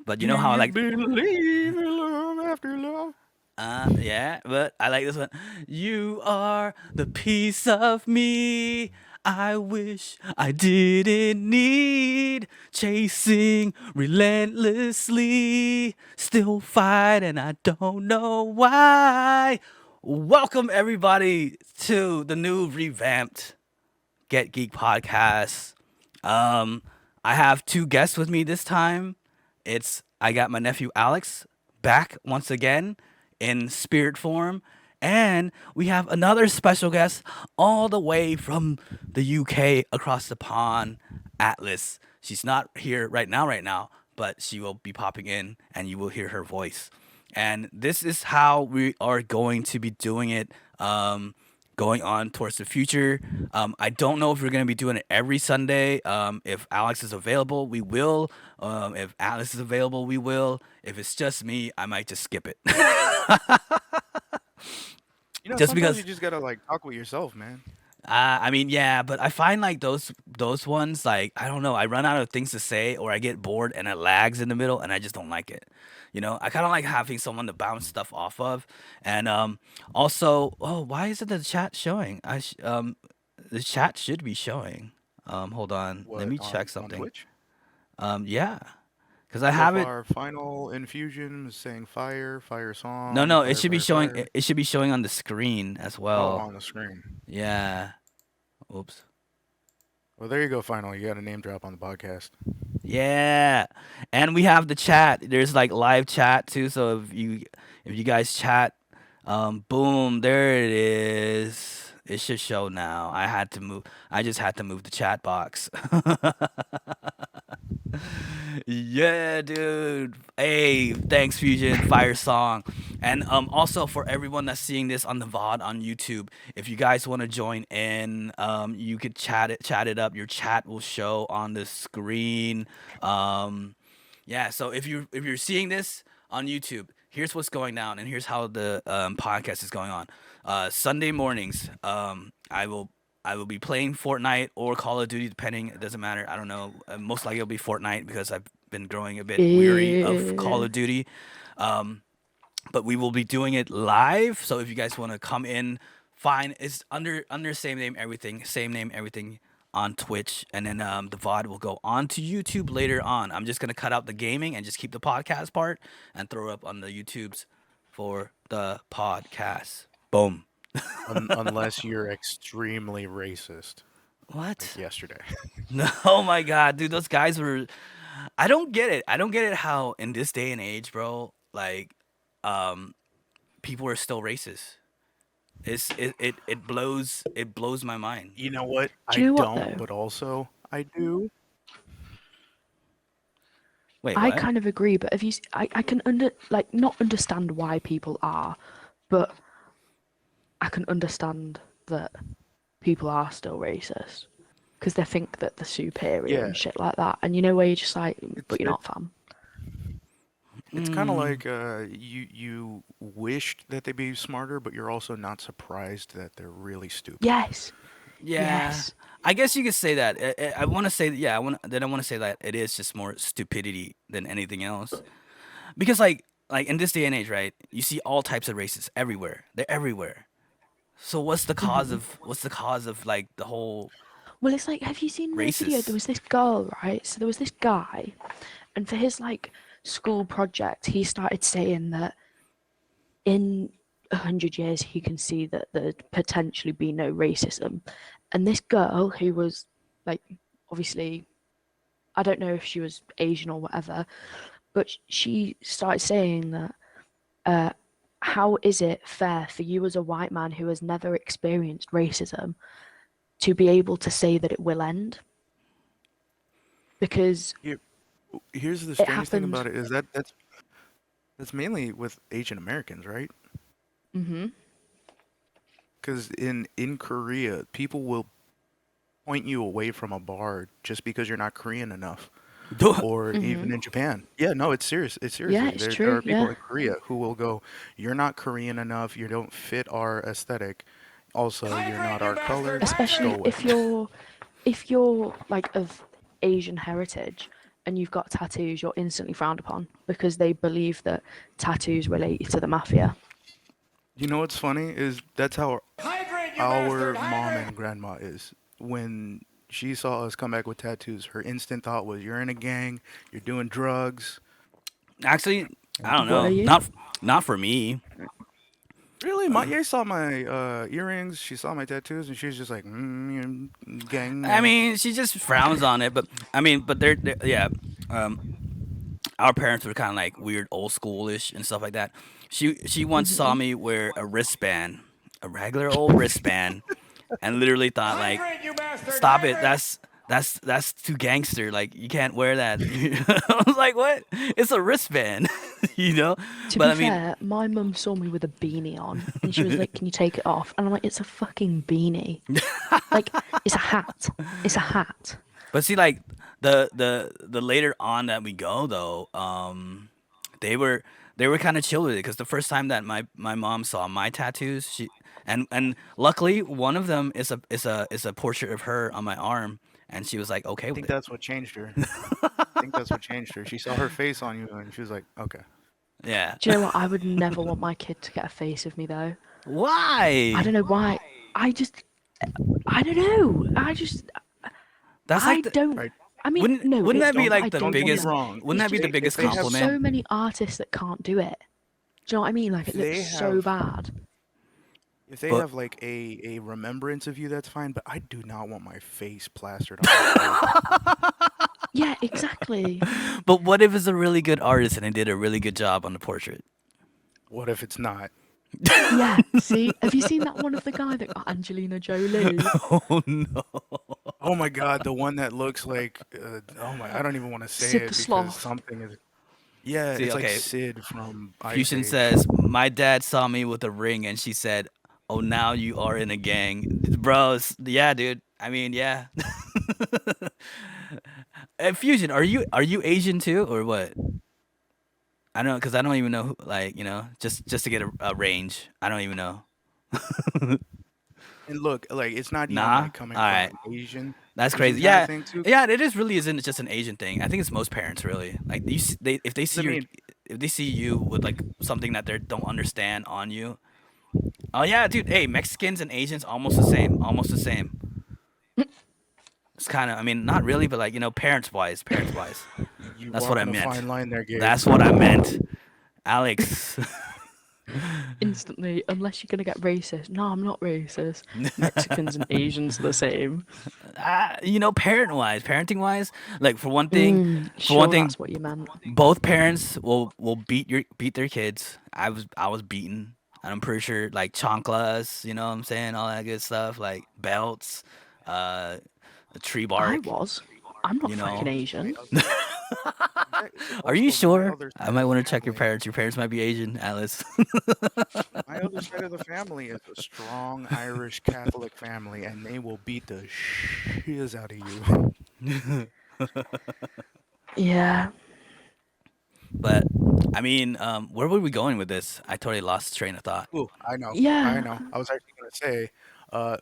But you Do know how I you like, believe in love after love? yeah, but I like this one. You are the piece of me I wish I didn't need. Chasing relentlessly. Still fight, and I don't know why. Welcome, everybody, to the new revamped Get Geek Podcast. Um, I have two guests with me this time. I got my nephew Alex back once again in spirit form, and we have another special guest all the way from the UK across the pond, Atlas. She's not here right now, but she will be popping in, and you will hear her voice. And this is how we are going to be doing it. Going on towards the future. I don't know if we're going to be doing it every Sunday. If Alex is available, we will. If Alex is available, we will. If it's just me, I might just skip it. Just Sometimes you because just gotta like talk with yourself, man. I mean, yeah, but I find like those ones, like, I don't know, I run out of things to say, or I get bored and it lags in the middle, and I just don't like it. I kind of like having someone to bounce stuff off of, and also, oh, why isn't the chat showing? The chat should be showing. Hold on, let What me check on something. Twitch? Yeah, because I So have it. far, final infusion is saying fire, fire No, song, no, it fire, should be fire, showing. fire. It should be showing on the screen as Oh, well. on the screen. Yeah. Oops. Well, there you go. Final. You got a name drop on the podcast. Yeah, and we have the chat. There's like live chat too. So if you guys chat, boom, there it is. It should show now. I had to move. I just had to move the chat box. Yeah, dude. Hey, thanks, Fusion Fire Song, and also for everyone that's seeing this on the VOD on YouTube, if you guys want to join in, you could chat it up. Your chat will show on the screen. Um, yeah, so if you're seeing this on YouTube, here's what's going down, and here's how the podcast is going on. Sunday mornings, I will be playing Fortnite or Call of Duty, depending. It doesn't matter. I don't know. Most likely it'll be Fortnite because I've been growing a bit weary of Call Eh, of Duty. Um, but we will be doing it live. So if you guys want to come in, fine. It's under same name everything on Twitch, and then the VOD will go on to YouTube later on. I'm just gonna cut out the gaming and just keep the podcast part and throw it up on the YouTubes for the podcast. Boom. Unless you're extremely racist, like What? yesterday. No, oh my God, dude, those guys were. I don't get it. I don't get it how in this day and age, bro, like, um, people are still racist. It blows my mind. You know what? do I you know what don't, though? but also I do. Wait, I what? kind of agree, but if you, I can not understand why people are, but I can understand that people are still racist because they think that they're superior Yeah, and shit like that. And you know where you're just like, it's but you're it, not, fam. it's kind of Mm, like you wished that they'd be smarter, but you're also not surprised that they're really stupid. Yes, yeah, yes. I guess you could say that. I want to say, yeah. I want to say that it is just more stupidity than anything else. Because like in this day and age, right? You see all types of races everywhere. They're everywhere. So what's the cause of like the whole Well, it's like, have you seen the video? There racist? was this girl, right? So there was this guy, and for his like school project, he started saying that in 100 years he can see that there'd potentially be no racism. And this girl, who was like, obviously, I don't know if she was Asian or whatever, but she started saying that, uh, how is it fair for you as a white man who has never experienced racism to be able to say that it will end? Because Here, here's the it strange thing happened. about it is that that's mainly with Asian Americans, right? Mm-hmm. Because in Korea, people will point you away from a bar just because you're not Korean enough. Or Mm-hmm. even in Japan. Yeah, no, it's serious. It's Yeah, seriously. it's There true. are people Yeah. in Korea who will go, "You're not Korean enough. You don't fit our aesthetic. Also, you're not our color. Go Especially away." if you're like of Asian heritage, and you've got tattoos, you're instantly frowned upon because they believe that tattoos relate you to the mafia. You know what's funny is that's how Hydrate, you our bastard! mom Hydrate! and grandma is. When she saw us come back with tattoos, her instant thought was, "You're in a gang. You're doing drugs." Actually, I don't What are know. you? Not for me. Really, my yeah saw my earrings. She saw my tattoos, and she was just like, "Gang." I mean, she just frowns on it, but I mean, but they're yeah. Um, our parents were kind of like weird, old schoolish and stuff like that. She once saw me wear a wristband, a regular old wristband, and literally thought like, Hydrate, you bastard! "Stop it! Hydrate! That's too gangster. Like you can't wear that." I was like, "What? It's a wristband, you know?" To But be I mean, fair, my mum saw me with a beanie on, and she was like, "Can you take it off?" And I'm like, "It's a fucking beanie. Like, it's a hat. It's a hat." but see, like the later on that we go though, they were kind of chill with it because the first time that my mom saw my tattoos, and luckily one of them is a portrait of her on my arm, and she was like okay I with think it. that's what changed her. I think that's what changed her. She saw her face on you, and she was like, "Okay." Yeah. Do you know what? I would never want my kid to get a face of me though. I Why? don't know why. I don't know. That's I like the, don't. Right. I mean, wouldn't no, wouldn't it's that be not that I like the don't want biggest? them. wrong. Wouldn't that be the It's biggest they have- There's compliment? so many artists that can't do it. Do you know what I mean? Like, it They looks so have- bad. If they But- have like a remembrance of you, that's fine. But I do not want my face plastered on my face. Yeah, exactly. But what if it's a really good artist and they did a really good job on the portrait? What if it's not? Yeah, see? Have you seen that one of the guy that got Angelina Jolie? Oh no. Oh my God, the one that looks like oh my, I don't even want to say Sid it the because Sloth. something is. Yeah, See, it's okay. like Sid from Ice Fusion Age. says, "My dad saw me with a ring and she said, 'Oh, now you are in a gang.'" Bro, yeah, dude. I mean, yeah. Fusion, are you Asian too or what? I don't know cuz I don't even know who, like, just to get a range. I don't even know. And look, like it's not even Nah? like coming Alright. from an Asian. That's Asian crazy. kinda Yeah. thing too. Yeah, it is really isn't just an Asian thing. I think it's most parents really. Like if they see I mean- if they see you with like something that they don't understand on you. Oh yeah, dude. Hey, Mexicans and Asians almost the same. Almost the same. It's kind of, I mean, not really, but like, parents wise. You That's what I walking a meant. fine line there, Gabe. That's what I meant. Alex. Instantly, unless you're going to get racist. No, I'm not racist. Mexicans and Asians are the same. Parenting wise, like for one thing, Sure, that's what you meant. both parents will beat their kids. I was beaten. And I'm pretty sure like chanclas, you know what I'm saying, all that good stuff, like belts, tree I bark. was. I'm not You know. fucking Asian. Are you Also, my sure? other I side might of want the to check your family- parents. Your parents might be Asian, Alice. My other side of the family is a strong Irish Catholic family, and they will beat the shiz out of you. Yeah. But I mean, where were we going with this? I totally lost train of thought. Ooh, I know. Yeah. I know. I was actually gonna say,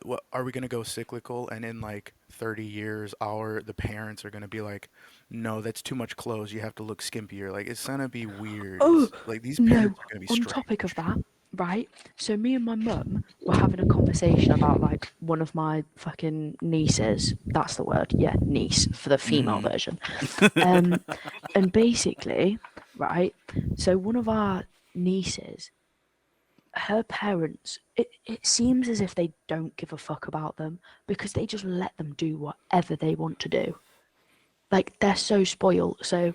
what are we gonna go cyclical? And in like 30 years, the parents are gonna be like, no, that's too much clothes. You have to look skimpier. Like it's gonna be weird. Oh, Like these No, parents are gonna be on strange. topic of that, right? So me and my mum were having a conversation about like one of my fucking nieces. That's the word, yeah, niece for the female version. And basically, right? So one of our nieces, her parents, it seems as if they don't give a fuck about them because they just let them do whatever they want to do. Like they're so spoiled. So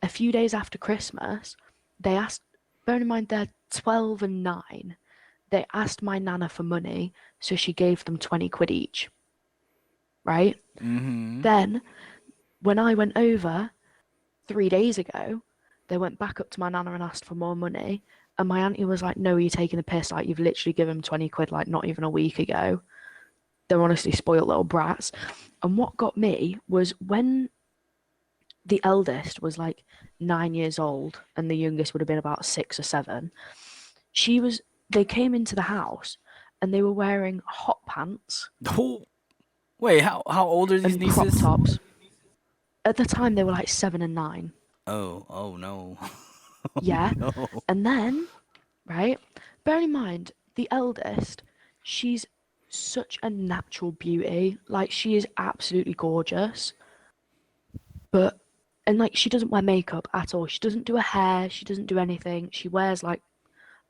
a few days after Christmas, they asked, bearing in mind they're 12 and 9, they asked my nana for money, so she gave them 20 quid each. Right? Mm-hmm. Then, when I went over 3 days ago, they went back up to my nana and asked for more money, and my auntie was like, no, you're taking the piss, like you've literally given them 20 quid like not even a week ago. They're honestly spoiled little brats. And what got me was when the eldest was like 9 years old and the youngest would have been about 6 or 7, they came into the house and they were wearing hot pants Wait, how old are these and crop nieces? tops. At the time, they were like 7 and 9. Oh no. Yeah. No. And then, right, bear in mind, the eldest, she's such a natural beauty. Like, she is absolutely gorgeous. But, and like, she doesn't wear makeup at all. She doesn't do her hair. She doesn't do anything. She wears, like,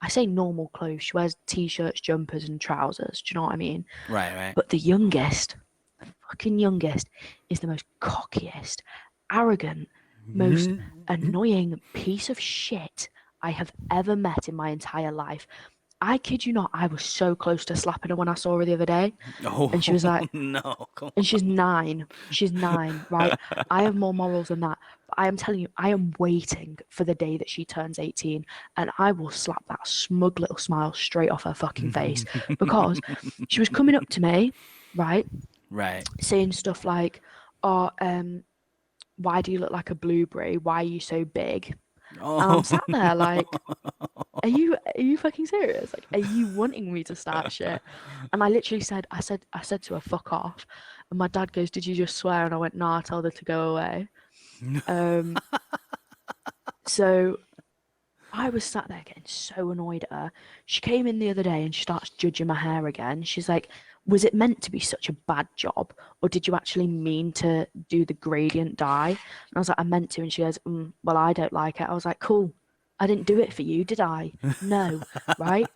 I say normal clothes. She wears t-shirts, jumpers, and trousers. Do you know what I mean? Right. But the youngest, fucking youngest, is the most cockiest, arrogant, most annoying piece of shit I have ever met in my entire life. I kid you not, I was so close to slapping her when I saw her the other day. Oh And she was like, no. Come and she's 9. She's 9, right? I have more morals than that. But I am telling you, I am waiting for the day that she turns 18, and I will slap that smug little smile straight off her fucking face. Because she was coming up to me, right, Right. saying stuff like, "Oh, why do you look like a blueberry? Why are you so big?" And I'm Oh. sat there like, are you fucking serious? Like, are you wanting me to start shit? And I literally I said to her, fuck off. And my dad goes, did you just swear? And I went, no, I told her to go away. So I was sat there getting so annoyed at her. She came in the other day and she starts judging my hair again. She's like, was it meant to be such a bad job, or did you actually mean to do the gradient dye? And I was like, I meant to. And she goes, well, I don't like it. I was like, cool. I didn't do it for you, did I? No, right?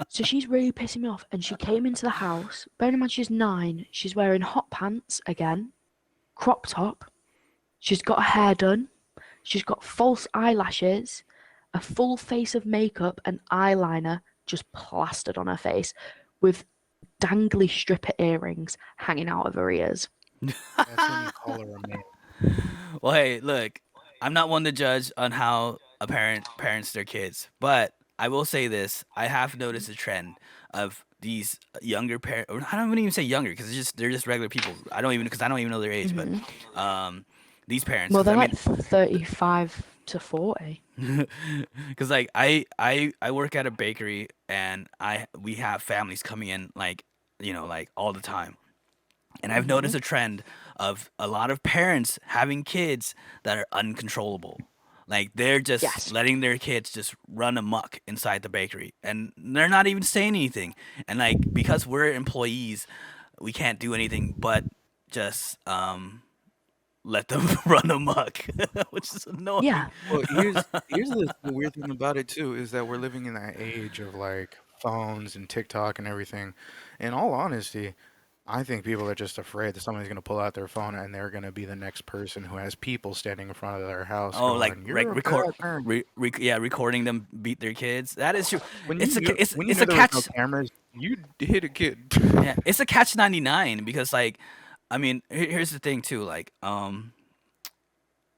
So she's really pissing me off. And she came into the house. Bearing in mind she's 9. She's wearing hot pants again, crop top. She's got her hair done. She's got false eyelashes, a full face of makeup, and eyeliner just plastered on her face with dangly stripper earrings hanging out of her ears. That's when you call her a man. Well, hey, look, I'm not one to judge on how a parent parents their kids, but I will say this: I have noticed a trend of these younger parents. I don't even say younger because they're just regular people. I don't even know their age, but these parents. Well, 'Cause, they're I like mean, 35 to 40. because like I work at a bakery and we have families coming in like like all the time. And I've noticed a trend of a lot of parents having kids that are uncontrollable. Like they're just Yes. letting their kids just run amok inside the bakery and they're not even saying anything. And like because we're employees, we can't do anything but just let them run amok, which is annoying. Yeah. Well, here's the weird thing about it too is that we're living in that age of like phones and TikTok and everything. In all honesty, I think people are just afraid that somebody's gonna pull out their phone and they're gonna be the next person who has people standing in front of their house Oh, like going, "You're a bad parent." recording them beat their kids. That is true. When It's you a knew, ca- it's when you it's knew a there was catch. no cameras, you hit a kid. Yeah, it's a catch 99 because like, I mean, here's the thing too. Like,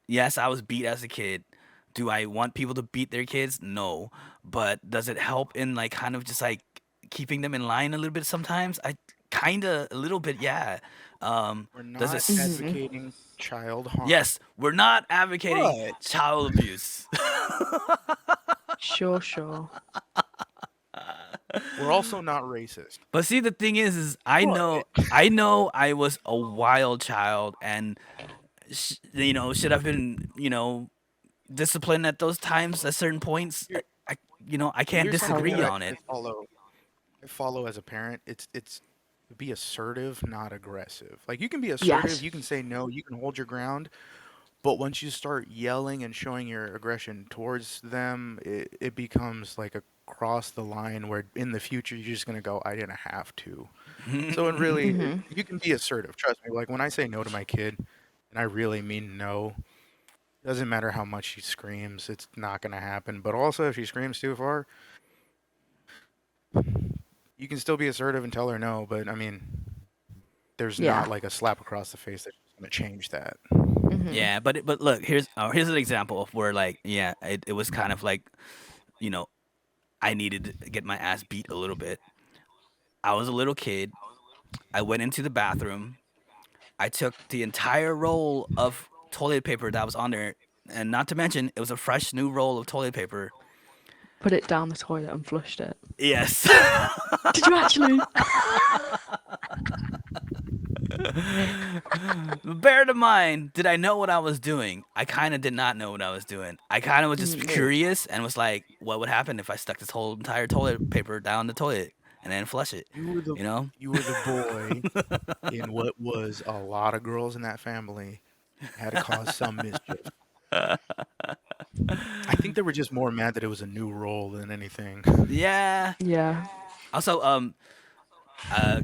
yes, I was beat as a kid. Do I want people to beat their kids? No. But does it help in like kind of just like keeping them in line a little bit sometimes? I kind of a little bit, yeah. We're Does it? not advocating child harm, Yes, we're not advocating but child abuse. Sure. we're also not racist. But see, the thing is But I know I was a wild child and should have been disciplined at those times at certain points. here, I can't here's something disagree that on I it. follow. I follow as a parent. It's be assertive, not aggressive. Like you can be assertive, Yes. you can say no, you can hold your ground, but once you start yelling and showing your aggression towards them, it becomes like a cross the line where in the future you're just gonna go, I didn't have to. So it really, you can be assertive. Trust me. Like when I say no to my kid, and I really mean no. Doesn't matter how much she screams, it's not gonna happen. But also, if she screams too far, you can still be assertive and tell her no. But I mean, there's Yeah. not like a slap across the face that's gonna change that. Yeah, but look, here's an example of where like it was kind of like you know I needed to get my ass beat a little bit. I was a little kid. I went into the bathroom. I took the entire roll of toilet paper that was on there, and not to mention it was a fresh new roll of toilet paper. Put it down the toilet and flushed it. Yes. Did you actually? Bear in mind, did I know what I was doing? I kind of did not know what I was doing. I kind of was just curious and was like, what would happen if I stuck this whole entire toilet paper down the toilet and then flush it? You were the You know? you were the boy in what was a lot of girls in that family. Had to cause some mischief. I think they were just more mad that it was a new role than anything. Yeah. Yeah. Also,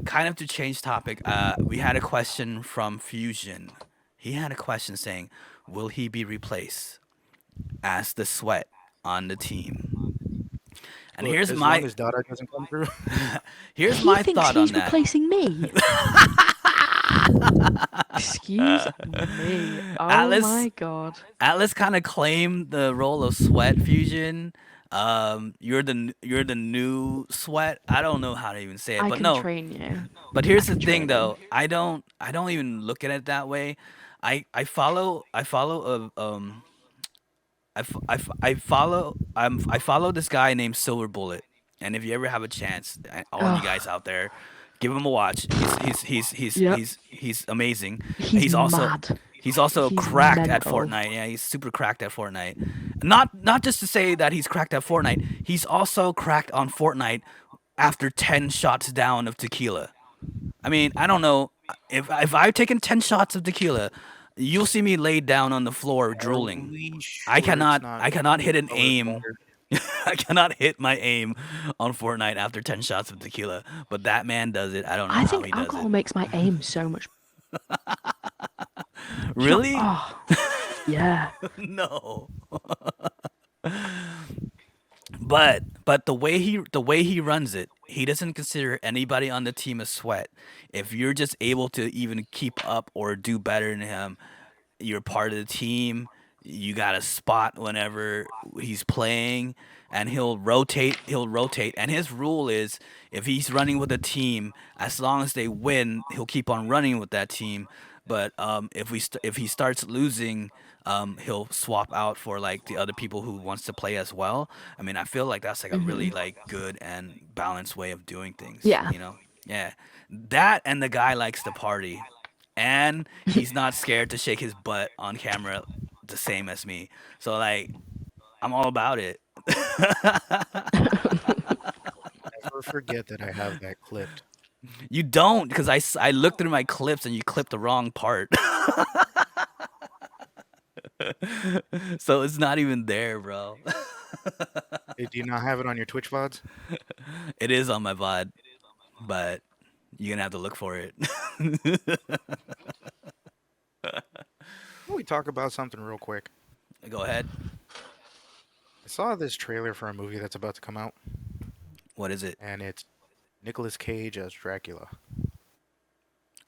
kind of to change topic, we had a question from Fusion. He had a question saying, will he be replaced as the sweat on the team? And Look, here's as my long as Dada doesn't come through. here's He my thinks thought on he's that. replacing me. Excuse me. Oh Atlas- my god. Atlas kind of claimed the role of Sweat, Fusion. You're the new Sweat. I don't know how to even say it, I but can no. train you. But here's the can thing, train though. I don't even look at it that way. I follow I follow this guy named Silver Bullet, and if you ever have a chance, all you guys out there, give him a watch. Yep. He's amazing. He's also mad. he's also He's cracked at mental. Fortnite. Yeah, he's super cracked at Fortnite. Not just to say that he's cracked at Fortnite. He's also cracked on Fortnite after 10 shots down of tequila. I mean, I don't know if I've taken 10 shots of tequila, you'll see me laid down on the floor drooling. I cannot hit an aim. I cannot hit my aim on Fortnite after 10 shots of tequila, but that man does it. I don't know I how think he does alcohol it. makes my aim so much. Really? Oh, yeah. No. But the way he runs it, he doesn't consider anybody on the team a sweat. If you're just able to even keep up or do better than him, you're part of the team. You got a spot whenever he's playing, and he'll rotate. And his rule is, if he's running with a team, as long as they win, he'll keep on running with that team. But if he starts losing, he'll swap out for like the other people who wants to play as well. I mean, I feel like that's like a really like good and balanced way of doing things. Yeah. You know, yeah. That, and the guy likes to party, and he's not scared to shake his butt on camera, the same as me. So like, I'm all about it. Never forget that I have that clipped. You don't, because I looked through my clips and you clipped the wrong part. So it's not even there, bro. Hey, do you not have it on your Twitch VODs? It is on my VOD, but you're gonna have to look for it. Can we talk about something real quick? Go ahead. I saw this trailer for a movie that's about to come out, What is it? and it's Nicolas Cage as Dracula.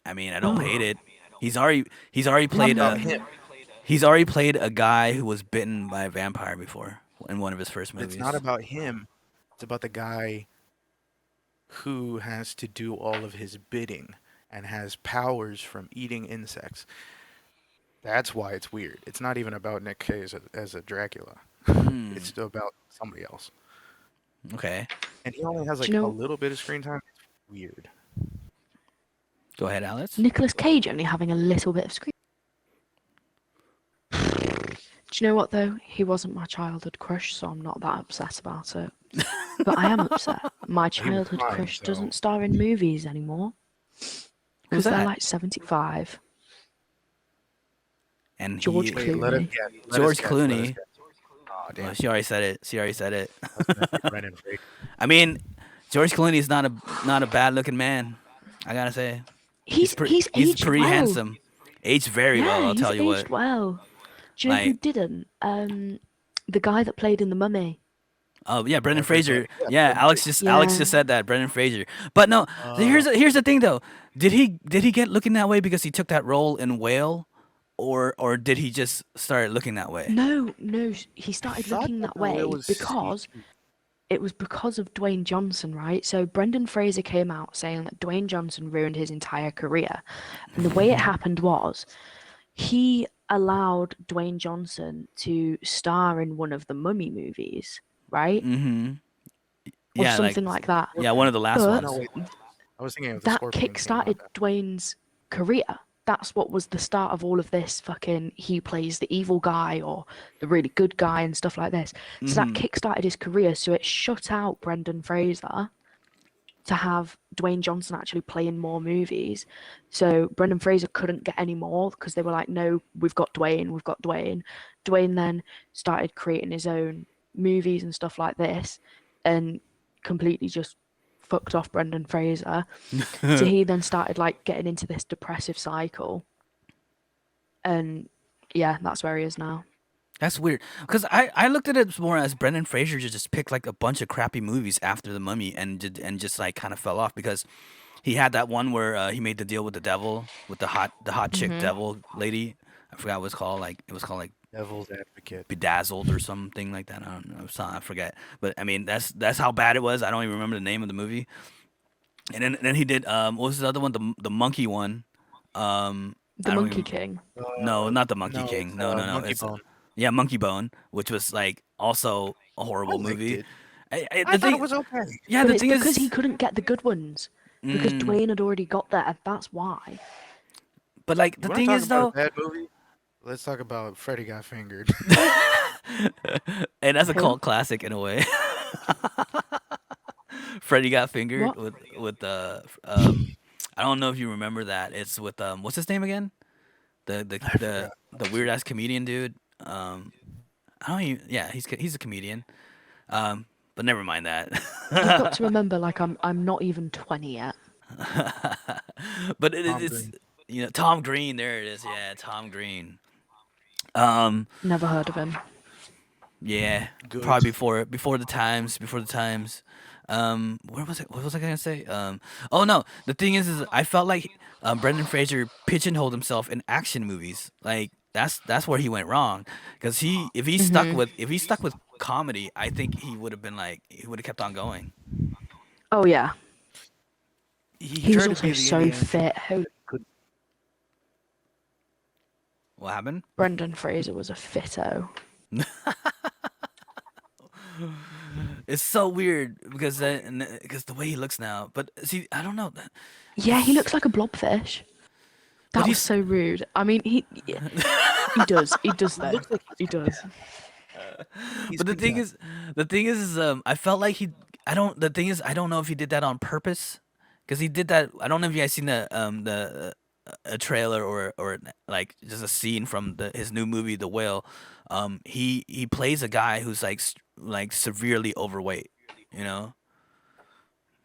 I mean, I don't hate it. He's already played About a him. he's already played a guy who was bitten by a vampire before in one of his first But movies. it's not about him. It's about the guy who has to do all of his bidding and has powers from eating insects. That's why it's weird. It's not even about Nick Cage as a Dracula. It's about somebody else. Okay. And he only has Do like you know- a little bit of screen time. It's weird. Go ahead, Alex. Nicolas Cage only having a little bit of screen. Do you know what though? He wasn't my childhood crush, so I'm not that upset about it. But I am upset. My childhood fine, crush so- doesn't star in movies anymore. Who's Because they're that? like 75. And George he, Clooney. Let us guess. Let us George guess, let us Clooney. guess. Aw, Well, damn. she already said it. She already said it. Brendan Fraser. I mean, George Clooney is not a bad looking man. I gotta say, He's he's aged pretty well. handsome. Aged very Yeah, well. I'll he's tell you aged what. well. Do you know who Like- didn't? The guy that played in The Mummy. Oh yeah, Brendan Yeah, Fraser. Brendan- yeah, Yeah, Brendan Alex Fraser. just said that, Brendan Fraser. But no, here's the thing though. Did he get looking that way because he took that role in Whale, or did he just start looking that way? No, he started thought looking that that way it was because CG. it was because of Dwayne Johnson, right? So Brendan Fraser came out saying that Dwayne Johnson ruined his entire career. And the way it happened was he allowed Dwayne Johnson to star in one of the Mummy movies. right? Mm-hmm. Or Yeah, something like that. yeah, one of the last But No, ones. wait. I was thinking of the that Scorpion King. kick-started Dwayne's career. That's what was the start of all of this fucking he plays the evil guy or the really good guy and stuff like this. So that kick-started his career, so it shut out Brendan Fraser to have Dwayne Johnson actually play in more movies. So Brendan Fraser couldn't get any more because they were like, no, we've got Dwayne, we've got Dwayne. Dwayne then started creating his own movies and stuff like this and completely just fucked off Brendan Fraser. So he then started like getting into this depressive cycle. And yeah, that's where he is now. That's weird. Because I looked at it more as Brendan Fraser just picked like a bunch of crappy movies after The Mummy and just like kind of fell off because he had that one where he made the deal with the devil with the hot chick devil lady. I forgot what it's called. Like it was called like Devil's Advocate. Bedazzled or something like that. I don't know. I forget. But I mean that's how bad it was. I don't even remember the name of the movie. And then he did what was the other one? The monkey one. The I don't Monkey even, King. No, not the Monkey No, King. it's, No. Monkey It's Bone. yeah, Monkey Bone, which was like also a horrible liked movie. it. I I the thought thing, it was okay. yeah, But the it's thing because is, he couldn't get the good ones. Because mm, Dwayne had already got there, and that's why. but like You the want to thing talk is about though, a bad movie? Let's talk about Freddy Got Fingered. and that's a Who? cult classic in a way. Freddy Got Fingered What? with I don't know if you remember that. It's with what's his name again? The the I the forgot. the weird ass comedian dude. I don't even. Yeah, he's a comedian. But never mind that. You've got to remember, like I'm not even 20 yet. But Tom it's Green. Tom Green. There it is. Yeah, Tom Green. Never heard of him. Yeah, Good. probably before the times. Before the times. Where was it? What was I gonna say? Oh no. The thing is I felt like Brendan Fraser pigeonholed himself in action movies. Like that's where he went wrong. Because if he stuck with comedy, I think he would have been like he would have kept on going. Oh yeah, He he was tried to be also the so Indiana fit. What happened? Brendan Fraser was a fitto. It's so weird because the way he looks now. But see, I don't know. Yeah, he looks like a blobfish. But That was he's so rude. I mean, he does. He does though. looks like He does. he's but the thing is, I felt like he. I don't. The thing is, I don't know if he did that on purpose, because he did that. I don't know if you guys seen the a trailer or like just a scene from his new movie, The Whale. He plays a guy who's like like severely overweight. You know.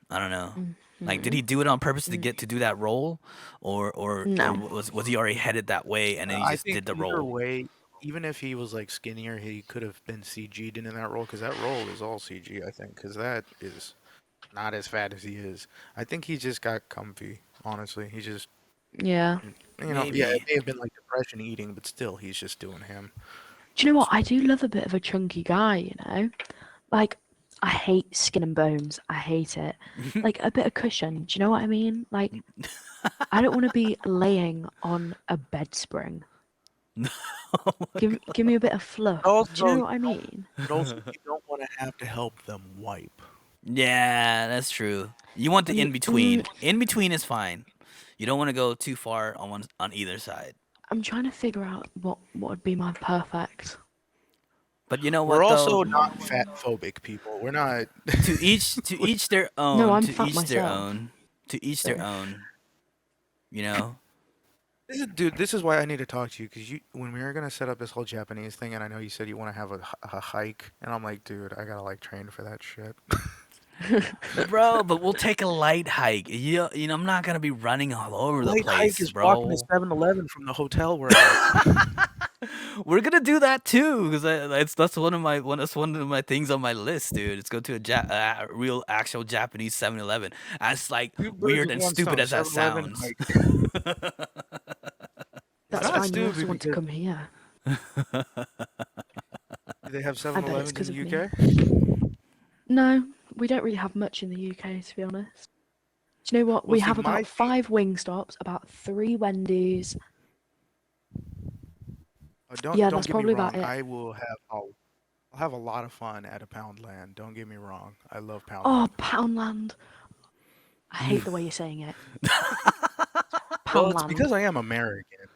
I don't know. Like, did he do it on purpose to get to do that role, or No. was he already headed that way and then he I just think did the either role? way, even if he was like skinnier, he could have been CG'd into that role because that role is all CG. I think because that is not as fat as he is. I think he just got comfy. Honestly, he just Yeah. yeah, Maybe. it may have been like depression eating, but still, he's just doing him. Do you know what? I do love a bit of a chunky guy, you know? Like, I hate skin and bones. I hate it. Like, a bit of cushion. Do you know what I mean? Like, I don't want to be laying on a bed spring. Give me a bit of fluff. Do you Also, know what I mean? but also, you don't want to have to help them wipe. Yeah, that's true. You want the in between. In between is fine. You don't want to go too far on either side. I'm trying to figure out what would be my perfect. But you know We're what also though? not fat phobic people. We're not. To each their own. No, I'm to fat each their myself. own. To each their So- own. You know. Dude, this is why I need to talk to you because when we were gonna set up this whole Japanese thing, and I know you said you want to have a hike, and I'm like, dude, I gotta like train for that shit. Bro, but we'll take a light hike. You know, I'm not gonna be running all over the Light place, hike is bro. walking to 7-Eleven from the hotel we're at. We're gonna do that too, because that's one of my things on my list, dude. It's go to a real actual Japanese 7-Eleven. As like Two birds weird with and one stupid stone, as that 7-Eleven sounds. hike. That's not fine. You stupid also want to because- come here. Do they have I bet it's 7-Elevens because in of the me. UK? No, we don't really have much in the UK, to be honest. Do you know what? Well, We see, have my about 5 Wingstops, about 3 Wendy's. Don't Yeah, don't that's get probably me wrong. about it. I will have I'll have a lot of fun at a Poundland. Don't get me wrong. I love Oh, Poundland. Poundland. I hate the way you're saying it. Well, it's Poundland. because I am American.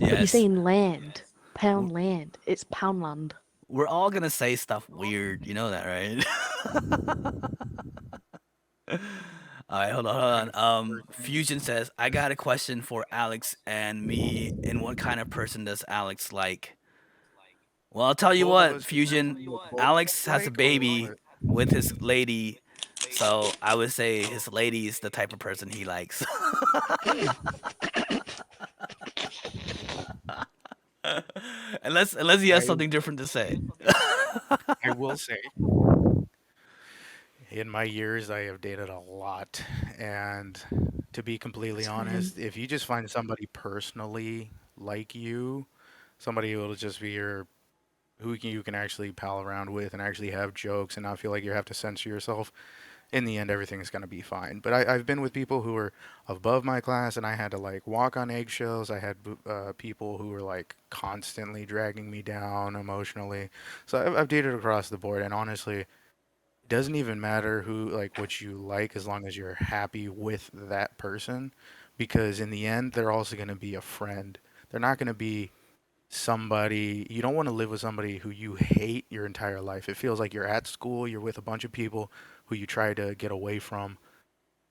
But you're Yes. saying land. Pound land. It's Poundland. We're all gonna say stuff weird. You know that, right? All right, hold on, hold Kind on. of person. Fusion says, I got a question for Alex and me. And what kind of person does Alex like? Well, I'll tell you Both of what, us depends Fusion. on what both of us Alex has a like, or baby what? with his lady, so I would say his lady is the type of person he likes. Unless he has I something different to say. I will say, in my years, I have dated a lot, and to be completely Same. honest, if you just find somebody personally like you, somebody who will just be your you can actually pal around with and actually have jokes and not feel like you have to censor yourself, in the end, everything's going to be fine. But I've been with people who were above my class and I had to like walk on eggshells. I had people who were like constantly dragging me down emotionally. So I've dated across the board. And honestly, it doesn't even matter who, like, what you like as long as you're happy with that person. Because in the end, they're also going to be a friend. They're not going to be somebody you don't want to live with somebody who you hate your entire life. It feels like you're at school, you're with a bunch of people who you try to get away from.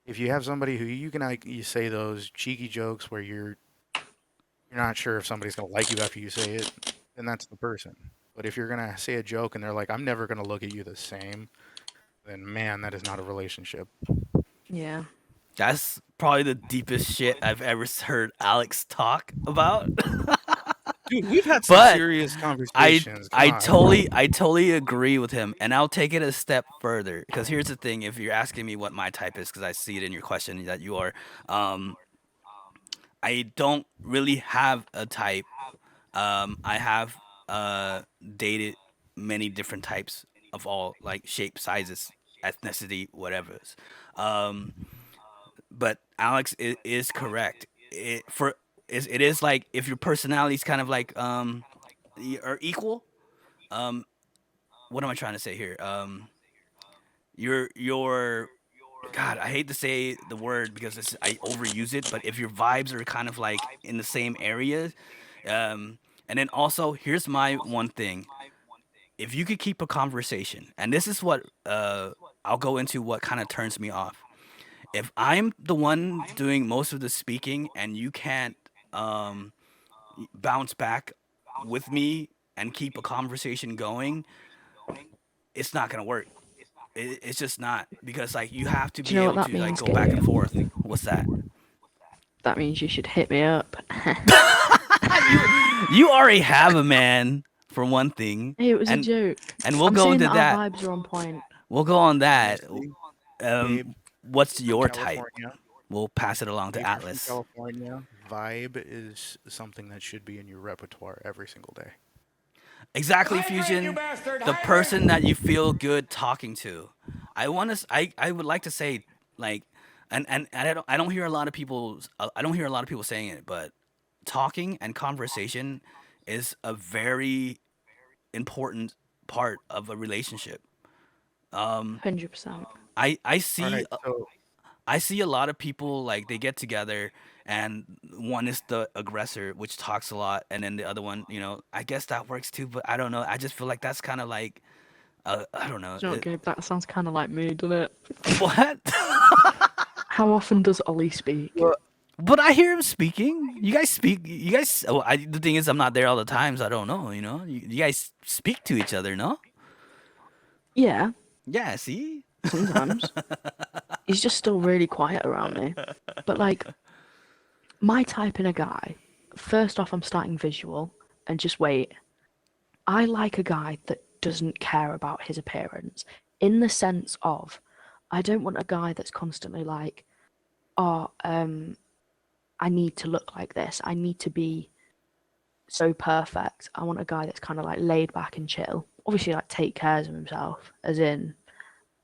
If you have somebody who you can like you say those cheeky jokes where you're not sure if somebody's going to like you after you say it, then that's the person. But if you're going to say a joke and they're like, I'm never going to look at you the same, then man, that is not a relationship. Yeah. That's probably the deepest shit I've ever heard Alex talk about. Dude, we've had some But serious I conversations. Come I on. totally I totally agree with him, and I'll take it a step further. Because here's the thing: if you're asking me what my type is, because I see it in your question that you are, um, I don't really have a type. I have dated many different types of all like shape, sizes, ethnicity, whatever. Um, but Alex is correct. It is like if your personality is kind of like are equal. Um, what am I trying to say here? Your God, I hate to say the word because I overuse it, but if your vibes are kind of like in the same area, um, and then also here's my one thing: if you could keep a conversation, and this is what I'll go into what kind of turns me off. If I'm the one doing most of the speaking and you can't um, bounce back with me and keep a conversation going, it's not gonna work. It's just not because like you have to Do you be know what able that to like means, go back and Gabe? forth. What's that? That means you should hit me up. You already have a man for one thing, Hey, it was a and joke. we'll I'm go saying into that our that. vibes are on point. We'll go on that. Honestly, Gabe What's from your type? California, We'll pass it along to Gabe, you're from Atlas. California. Vibe is something that should be in your repertoire every single day. Exactly, Fusion. The person that you feel good talking to. I would like to say like, and I don't hear a lot of people. I don't hear a lot of people saying it, but talking and conversation is a very important part of a relationship. Um, 100%. I All see right, so I see a lot of people like they get together and one is the aggressor, which talks a lot, and then the other one, I guess that works too, but I don't know. I just feel like that's kind of like, I don't know. Do you know what, Gabe? That sounds kind of like me, doesn't it? What? How often does Ollie speak? well, But I hear him speaking. You guys speak. You guys. Oh, the thing is, I'm not there all the time, so I don't know. You guys speak to each other, no? Yeah, Yeah. See. sometimes. He's just still really quiet around me. But like, my type in a guy, first off, I'm starting visual, and just wait. I like a guy that doesn't care about his appearance, in the sense of, I don't want a guy that's constantly like, oh, I need to look like this. I need to be so perfect. I want a guy that's kind of like laid back and chill. Obviously, like take cares of himself, as in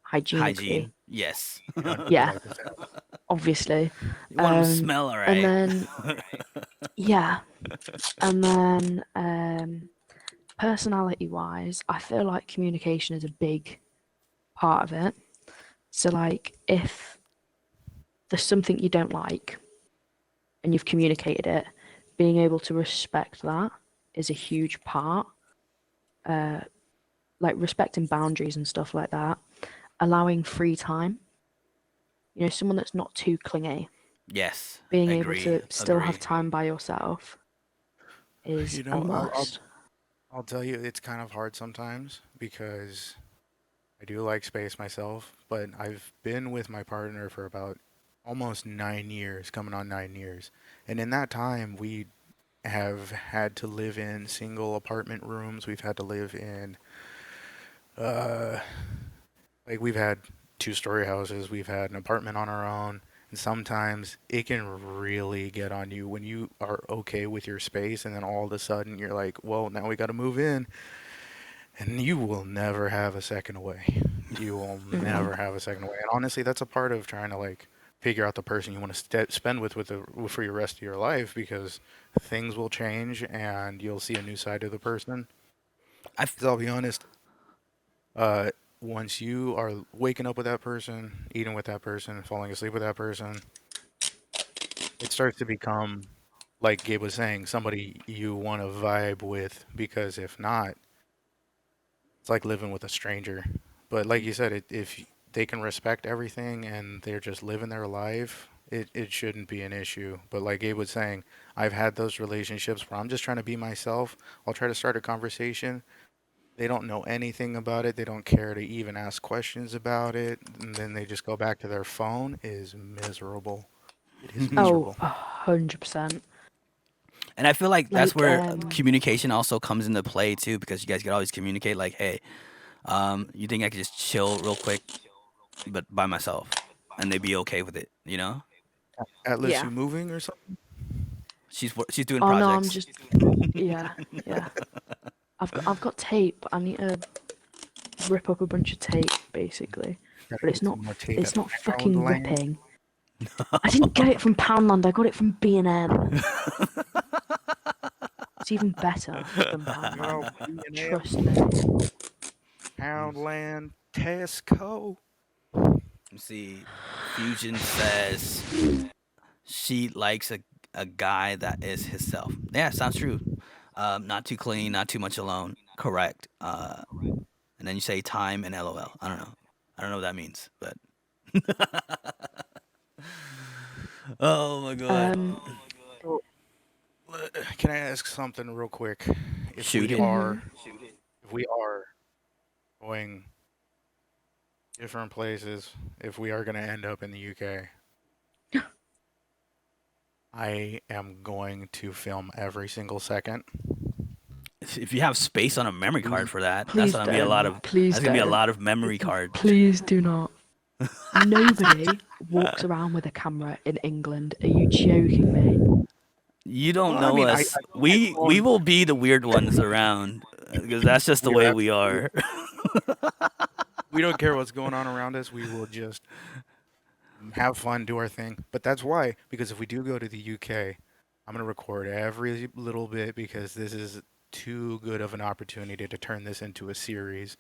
hygienically. Hygiene. Yes. Yeah, 100%. obviously. You want him to smell all And right. then yeah, and then personality-wise, I feel like communication is a big part of it. So, like, if there's something you don't like and you've communicated it, being able to respect that is a huge part. Like respecting boundaries and stuff like that, allowing free time. Someone that's not too clingy, Yes. being able Agree. to still have Agree. time by yourself is You a know, must. I'll tell you, it's kind of hard sometimes because I do like space myself, but I've been with my partner for about almost 9 years, coming on 9 years. And in that time, we have had to live in single apartment rooms. We've had to live in, uh, like, we've had two-story houses. We've had an apartment on our own. And sometimes it can really get on you when you are okay with your space, and then all of a sudden you're like, well, now we got to move in. And you will never have a second away. You will Mm. never have a second away. And honestly, that's a part of trying to like figure out the person you want to spend for your rest of your life because things will change and you'll see a new side of the person. I 'Cause I'll be honest, uh, once you are waking up with that person, eating with that person, falling asleep with that person, it starts to become, like Gabe was saying, somebody you want to vibe with because if not, it's like living with a stranger. But like you said, if they can respect everything and they're just living their life, it shouldn't be an issue. But like Gabe was saying, I've had those relationships where I'm just trying to be myself. I'll try to start a conversation. They don't know anything about it. They don't care to even ask questions about it. And then they just go back to their phone. It is miserable. It is Oh, miserable. 100%. And I feel like that's Like, where communication also comes into play too, because you guys can always communicate like, hey, you think I could just chill real quick, but by myself, and they'd be okay with it, you know? Atlas, yeah. you moving or something? She's doing Oh no, I'm projects. just, yeah, yeah. I've got tape. I need to rip up a bunch of tape, basically. Gotta But get some more tape it's at not Pound fucking Land. ripping. I didn't get it from Poundland. I got it from B&M. It's even better than No, Poundland. B&M, Trust me. Poundland, Tesco. Let's see, Fusion says she likes a guy that is himself. Yeah, sounds true. Not too clean, not too much alone. Correct. And then you say time and LOL. I don't know. I don't know what that means, but oh my god. Um, So, can I ask something real quick? If Shoot we it. are, if we are going different places, if we are going to end up in the UK, I am going to film every single second. If you have space on a memory Please, card for that, that's please gonna be a lot of don't. Please that's gonna be a don't. lot of memory card. Please do not. Nobody walks around with a camera in England. Are you joking me? You don't well, I know mean, us. I We will be the weird ones around because that's just the we are way we absolutely, are. we don't care what's going on around us. We will just have fun, do our thing. But that's why, because if we do go to the UK, I'm going to record every little bit because this is too good of an opportunity to turn this into a series.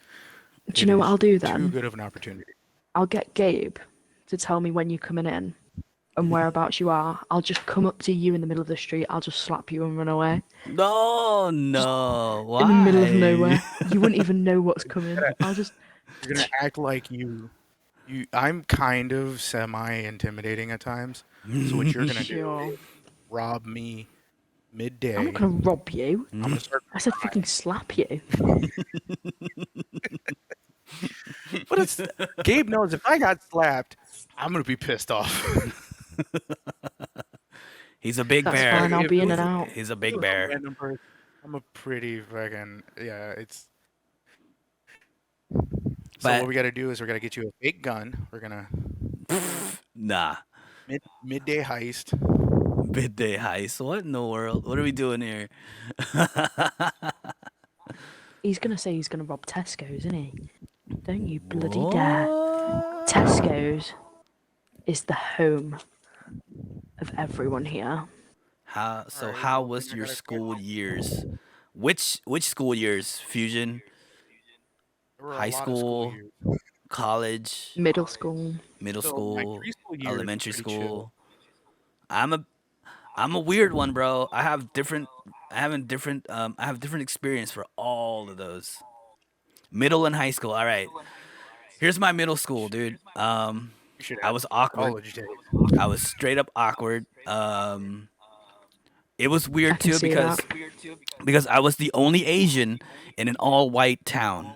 Do you It know what is I'll do too then? good of an opportunity. I'll get Gabe to tell me when you're coming in and whereabouts you are. I'll just come up to you in the middle of the street. I'll just slap you and run away. No, no. In the middle of Why? nowhere. You wouldn't even know what's coming. I'll just. You're going to act like I'm kind of semi-intimidating at times. So what you're going to do Sure. is rob me I'm not midday. gonna rob you. I'm going to start I said fucking slap you. But it's Gabe knows if I got slapped, I'm gonna be pissed off. He's a big That's bear. fine. I'll be in and If out. He's a it big was a bear. random person, I'm a pretty fucking yeah. It's so what But we got to do is we're gonna get you a fake gun. We're gonna nah. midday heist. Midday heist. What in the world? What are we doing here? He's gonna say he's gonna rob Tesco's, isn't he? Don't you bloody dare. What? Tesco's is the home of everyone here. How All right, how well, then was I your got a school question. years which school years? Fusion, There were a high lot of school school, years. college, Middle school. middle So my school, preschool years were elementary pretty chill. school. I'm a I'm a weird one, bro. I have different experience for all of those. Middle and high school. All right. Here's my middle school, dude. You should I ask was my awkward. college days. I was straight up awkward. It was I weird can too see that. because I was the only Asian in an all white town,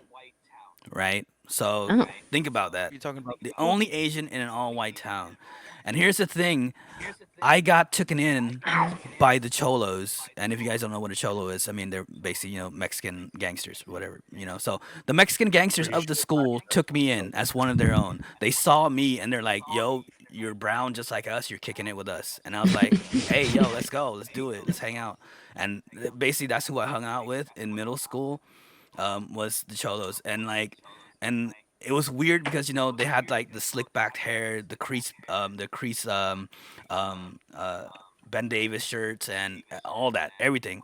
right? So Oh, think about Are that. you talking about The middle? only Asian in an all white town. And here's the thing, I got taken in ow. by the cholos, and if you guys don't know what a cholo is, I mean they're basically Mexican gangsters or whatever. So the Mexican gangsters Pretty of the sure school took me in as one of their own. They saw me and they're like, "Yo, you're brown just like us. You're kicking it with us." And I was like, "Hey, yo, let's go. Let's do it. Let's hang out." And basically that's who I hung out with in middle school, was the cholos, and it was weird because they had like the slick backed hair, the crease Ben Davis shirts, and all that, everything,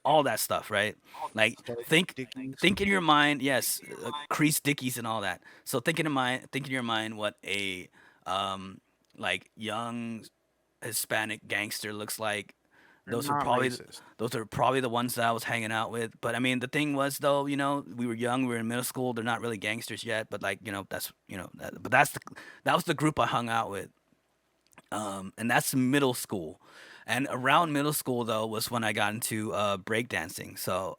all that stuff, right? Like Stark think Dickies. think in your mind, yes, crease dickies and all that. So think in your mind what a um like young Hispanic gangster looks like. They're Those are not probably racist. those are probably the ones that I was hanging out with. But I mean, the thing was though, we were young, we were in middle school. They're not really gangsters yet, but like, but that was the group I hung out with. And that's middle school. And around middle school though was when I got into breakdancing. So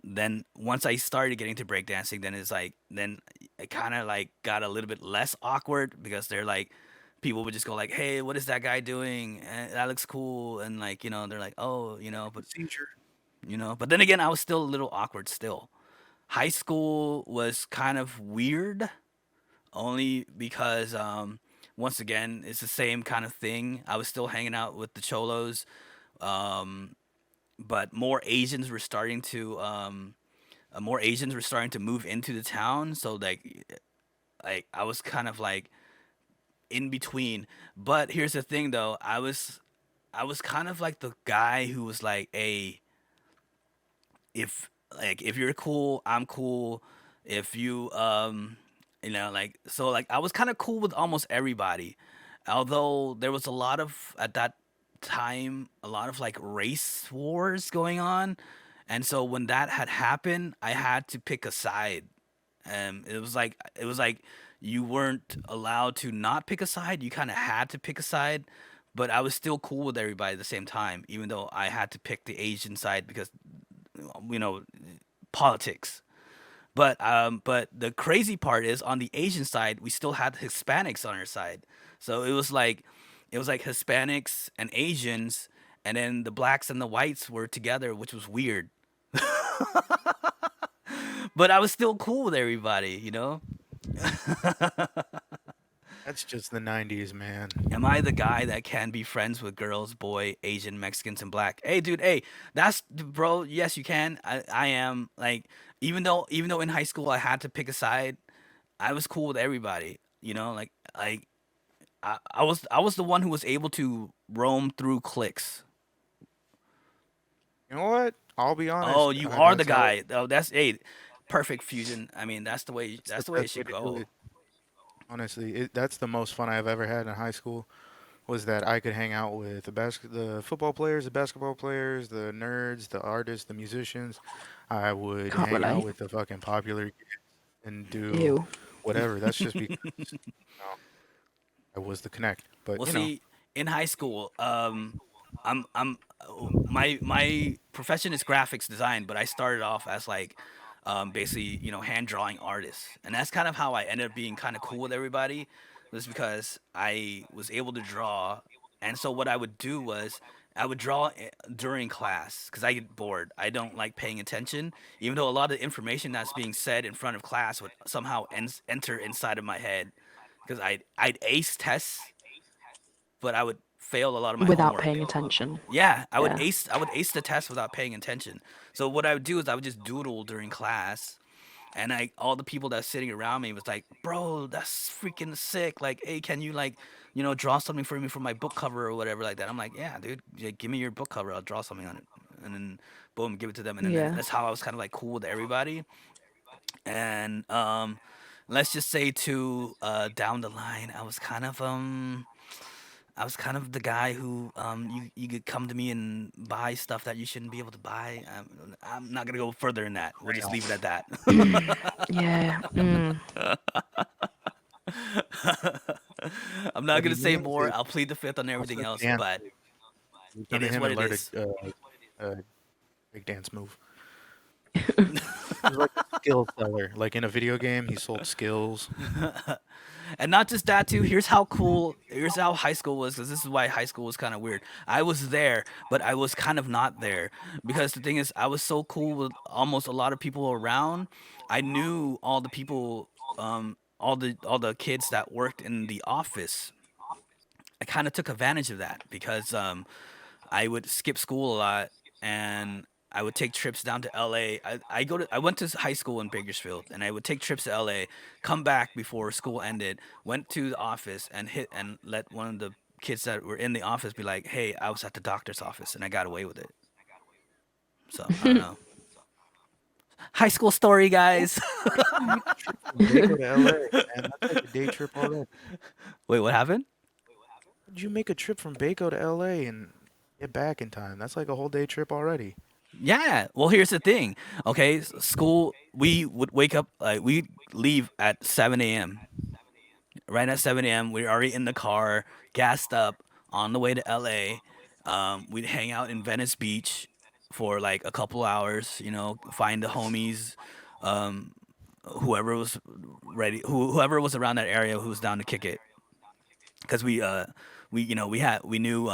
then once I started getting to breakdancing, then it kind of like got a little bit less awkward because they're like people would just go like, "Hey, what is that guy doing? That looks cool." And like, they're like, "Oh, Seizure. but then again, I was still a little awkward still. High school was kind of weird only because once again, it's the same kind of thing. I was still hanging out with the cholos. Um but more Asians were starting to move into the town, so like I was kind of like in between. But here's the thing though, I was kind of like the guy who was like, "Hey, if you're cool, I'm cool. If you like so like I was kind of cool with almost everybody. Although there was a lot of at that time a lot of like race wars going on. And so when that had happened, I had to pick a side. It was like you weren't allowed to not pick a side. You kind of had to pick a side, but I was still cool with everybody at the same time, even though I had to pick the Asian side because you know politics. But the crazy part is on the Asian side, we still had Hispanics on our side. So it was like Hispanics and Asians, and then the blacks and the whites were together, which was weird. But I was still cool with everybody. That's just the 90s, man. Am I the guy that can be friends with girls, boy, Asian, Mexicans, and black? Hey, dude. Hey, that's bro. Yes, you can. I am like even though in high school I had to pick a side, I was cool with everybody. I was the one who was able to roam through cliques. You know what? I'll be Oh, honest. you are the guy. Oh, that's hey, perfect fusion. I mean, that's the way. That's the That's the way it best way should to do go. it. Honestly, that's the most fun I've ever had in high school. Was that I could hang out with the football players, the basketball players, the nerds, the artists, the musicians. I would Can't hang out relate. with the fucking popular kids and do Ew. whatever. That's just because I was the connect. But Well, see, in high school, my profession is graphics design, but I started off as like, basically, hand drawing artist, and that's kind of how I ended up being kind of cool with everybody, was because I was able to draw, and so what I would do was I would draw during class because I get bored. I don't like paying attention, even though a lot of the information that's being said in front of class would somehow enter inside of my head because I'd ace tests, but I would fail a lot of my Without homework. paying attention. Yeah, Yeah. I would ace the test without paying attention. So what I would do is I would just doodle during class, and all the people that's sitting around me was like, "Bro, that's freaking sick! Like, hey, can you like, draw something for me for my book cover or whatever like that?" I'm like, "Yeah, dude, yeah, give me your book cover. I'll draw something on it." And then boom, give it to them, and then Yeah. that's how I was kind of like cool with everybody. And let's just say to down the line, I was kind of the guy who you could come to me and buy stuff that you shouldn't be able to buy. I'm not gonna go further in that. We'll just leave it at that. Yeah. I'm not What gonna he say means more. is I'll plead the fifth on everything also else, dance. but You it come to is him what and it learn is. a big dance move. He's like a skill seller. Like in a video game, he sold skills. And not just that too. Here's how cool. Here's how high school was. Because this is why high school was kind of weird. I was there, but I was kind of not there because the thing is, I was so cool with almost a lot of people around. I knew all the people, all the kids that worked in the office. I kind of took advantage of that because I would skip school a lot and I would take trips down to LA. I went to high school in Bakersfield and I would take trips to LA, come back before school ended, went to the office and hit and let one of the kids that were in the office be like, "Hey, I was at the doctor's office and I got away with it." So, I don't know. High school story, guys. From Baco to LA, man. That's like a day trip already. Wait, what happened? Did you make a trip from Baco to LA and get back in time? That's like a whole day trip already. Yeah. Well, here's the thing. Okay, school. We would wake up like we leave at 7 a.m. Right at 7 a.m. We're already in the car, gassed up, on the way to LA. We'd hang out in Venice Beach for like a couple hours. Find the homies, um, whoever was ready, whoever was around that area who was down to kick it. Because we knew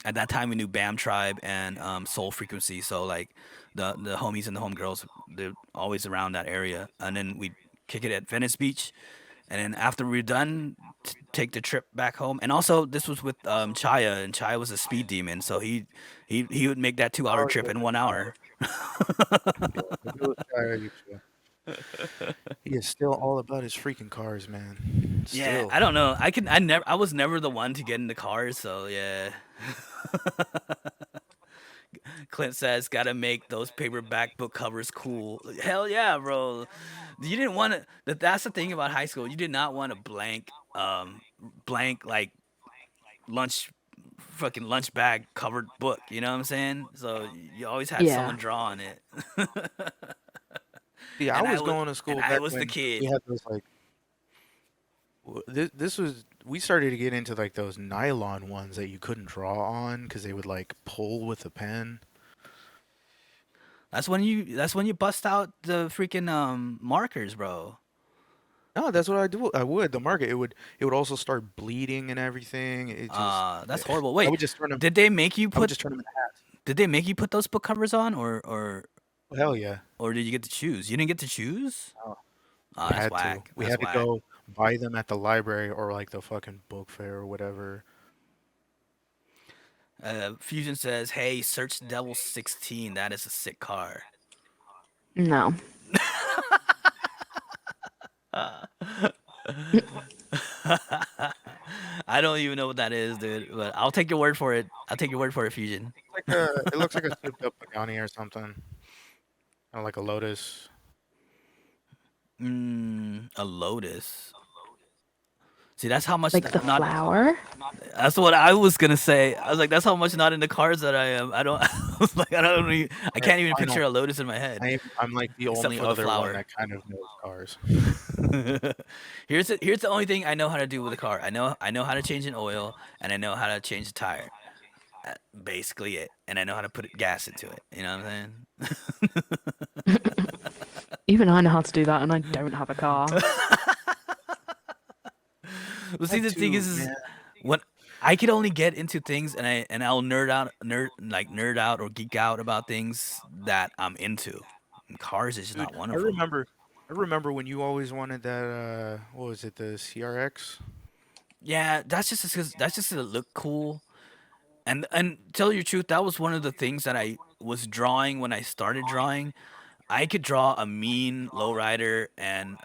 at that time we knew Bam Tribe and Soul Frequency, so like the homies and the homegirls, they're always around that area, and then we kick it at Venice Beach, and then after we're done, take the trip back home. And also this was with Chaya, and Chaya was a speed demon, so he would make that 2 hour Oh trip in 1 hour. yeah, if it was Kyle, he is still all about his freaking cars, man. Yeah, Still. I don't know. I was never the one to get into cars, so yeah. Clint says, "Gotta make those paperback book covers cool." Hell yeah, bro. You didn't want to. That's the thing about high school. You did not want a blank like lunch, fucking lunch bag covered book. You know what I'm saying? So you always had Yeah. someone draw on it, See, I and I was was going to and school I back was the when we kid. had those like this was we started to get into like those nylon ones that you couldn't draw on because they would like pull with a pen. That's when you bust out the freaking markers, bro. No, that's what I do. I would the market. It would also start bleeding and everything. It just That's horrible. I Wait, would just turn them. did they make you I would put just turn them into hats. did they make you put those book covers on, Oh, hell yeah, or did you get to choose? You didn't get to choose? oh, Oh, we that's had to. whack. We That's had to whack. go buy them at the library or like the fucking book fair or whatever. Fusion says, "Hey, search Devil 16. That is a sick car." No. I don't even know what that is, dude. But I'll take your word for it. I'll take your word for it, Fusion. It looks like a souped up Pagani or something. Or like a Lotus. A Lotus. See, that's how much Like the not. flower? That's what I was gonna say. I was like, that's how much not in the cars that I am. I don't. I was like, I Alright, can't even final. picture a Lotus in my head, I'm like the except only for the other one flower. that kind of knows cars. Here's the only thing I know how to do with a car. I know how to change an oil and I know how to change a tire. Basically it. And I know how to put gas into it. You know what I'm saying? Even I know how to do that, and I don't have a car. Well, see, That the thing too, is man. when I could only get into things and I'll nerd out or geek out about things that I'm into. And cars is just Dude, not one I of them. remember I remember when you always wanted that what was it, the CRX? Yeah, that's just to look cool. And tell you the truth, that was one of the things that I was drawing when I started drawing. I could draw a mean lowrider and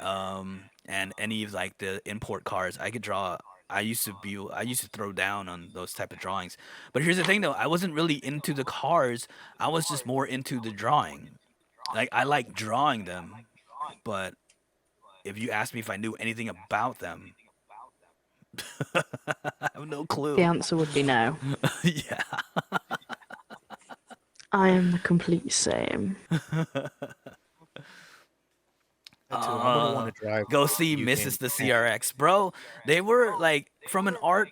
any of like the import cars. I could draw I used to throw down on those type of drawings. But here's the thing though, I wasn't really into the cars. I was just more into the drawing. Like I like drawing them, but if you ask me if I knew anything about them, I have no The clue. answer would be no. Yeah. I am the complete same. That too. I'm gonna want Uh, to drive Go see you game. Mrs. the CRX, bro. They were like from an art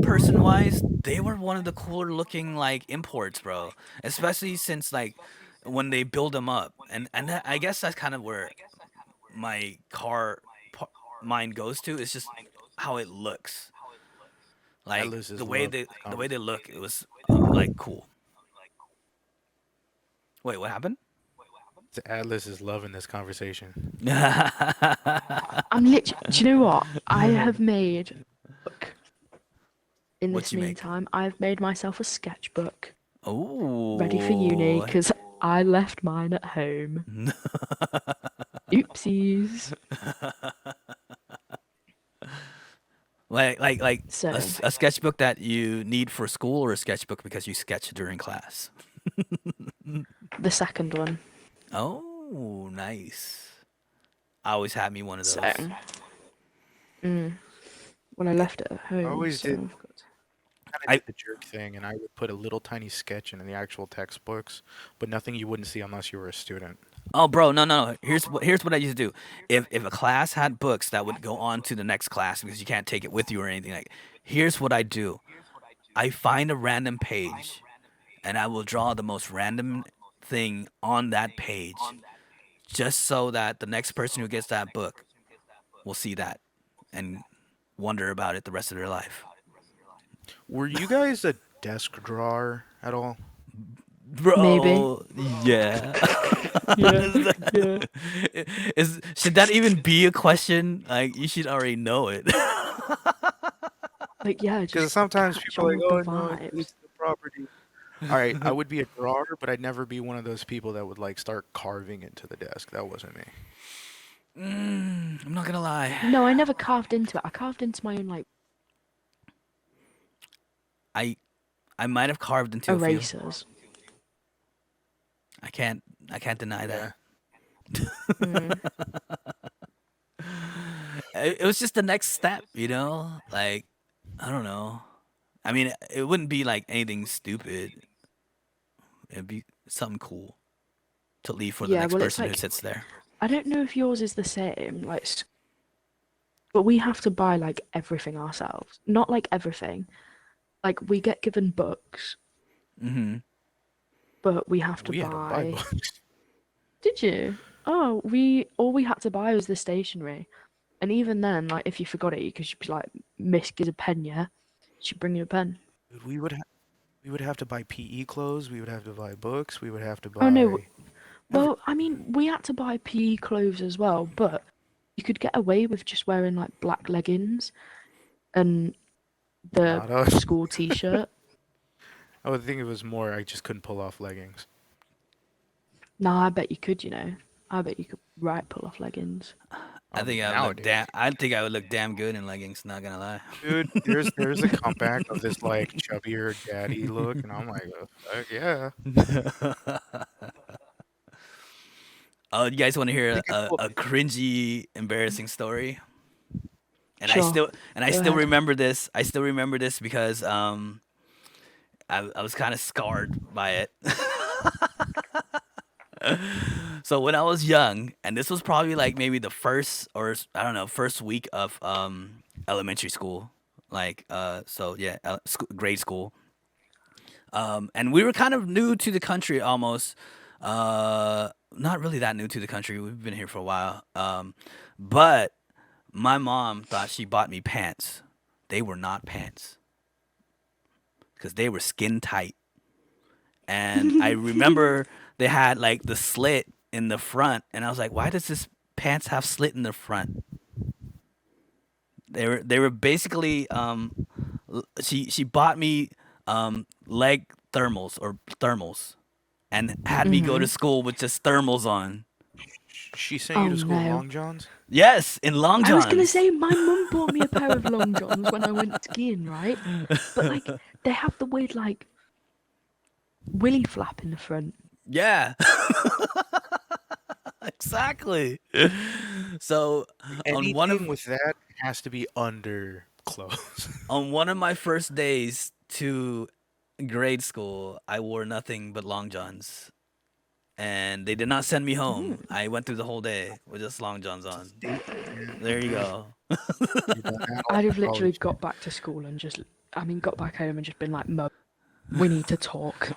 person wise, they were one of the cooler looking like imports, bro. Especially since like when they build them up, and I guess that's kind of where my mind goes to. It's just how it looks, like Atlas is the way love they this the way they conversation. look. It was like cool. Wait, what happened? Atlas is loving this conversation. I'm literally. Do you know what? I have made. Look, in What this you make? meantime, I've made myself a sketchbook ready for uni Oh. because I left mine at home. Oopsies. Like So, a sketchbook that you need for school, or a sketchbook because you sketch during class. the second one. Oh, nice. I always had me one of So, those. when I left it at I home, always so did I've got. kind of I did the jerk thing, and I would put a little tiny sketch in the actual textbooks, but nothing you wouldn't see unless you were a student. Oh, bro, no. Here's what I used to do. If a class had books that would go on to the next class because you can't take it with you or anything, like here's what I do. I find a random page and I will draw the most random thing on that page just so that the next person who gets that book will see that and wonder about it the rest of their life. Were you guys a desk drawer at all? Maybe. Bro, yeah. Yeah, Is yeah. that- should that even be a question? Like you should already know it. Like, yeah, Because just sometimes catch people on are like, with the oh no, vibes. it's the property. All right, I would be a drawer, but I'd never be one of those people that would like start carving into the desk. That wasn't me. I'm not gonna lie. No, I never carved into it. I carved into my own, like, I I might have carved into a few. erasers. I can't deny Yeah. that. Mm. It was just the next step, you know? Like I don't know. I mean, it wouldn't be like anything stupid. It'd be something cool to leave for the Yeah, next well, it's person who like, sits there. I don't know if yours is the same, like, but we have to buy, like, everything ourselves. Not, like, everything. Like, we get given books, Mm-hmm. but we have to We had to buy buy. books. Did you? Oh, all we had to buy was the stationery. And even then, like, if you forgot it, you could just be like, Miss, gives a pen, yeah? She'd bring you a pen. Dude, we would have to buy PE clothes. We would have to buy books. We would have to Oh, no. buy every. Well, I mean, we had to buy PE clothes as well, but you could get away with just wearing, like, black leggings and the Not us. school t-shirt. I would think it was more. I just couldn't pull off leggings. Nah, I bet you could, you know. I bet you could pull off leggings. Nowadays, I think I would look damn good in leggings, not gonna lie. dude, there's a comeback of this like chubbier daddy look, and I'm like, fuck yeah. Oh, you guys want to I hear think it's cool. a cringy, embarrassing story? And Sure, I go still ahead. remember this. I still remember this because I was kind of scarred by it. So when I was young, and this was probably like maybe the first or I don't know first week of elementary school, like so yeah, grade school. And we were kind of new to the country almost. Not really that new to the country. We've been here for a while. But my mom thought she bought me pants. They were not pants because they were skin tight. And I remember they had like the slit in the front, and I was like, why does this pants have slit in the front? They were basically she bought me leg thermals or thermals and had me go to Mm-hmm. school with just thermals on. She sent Oh you to school in no. long johns? Yes, in long I was gonna johns. say my mum bought me a pair of long johns when I went skiing, right? But like they have the weird like willy flap in the front. Yeah. Exactly. So on one Anything of with that has to be under clothes. on one of my first days to grade school, I wore nothing but long johns. And they did not send me home. I went through the whole day with just long johns on. There you go. You're done that all I'd have literally college. got back to school and got back home and just been like, Mum, we need to talk.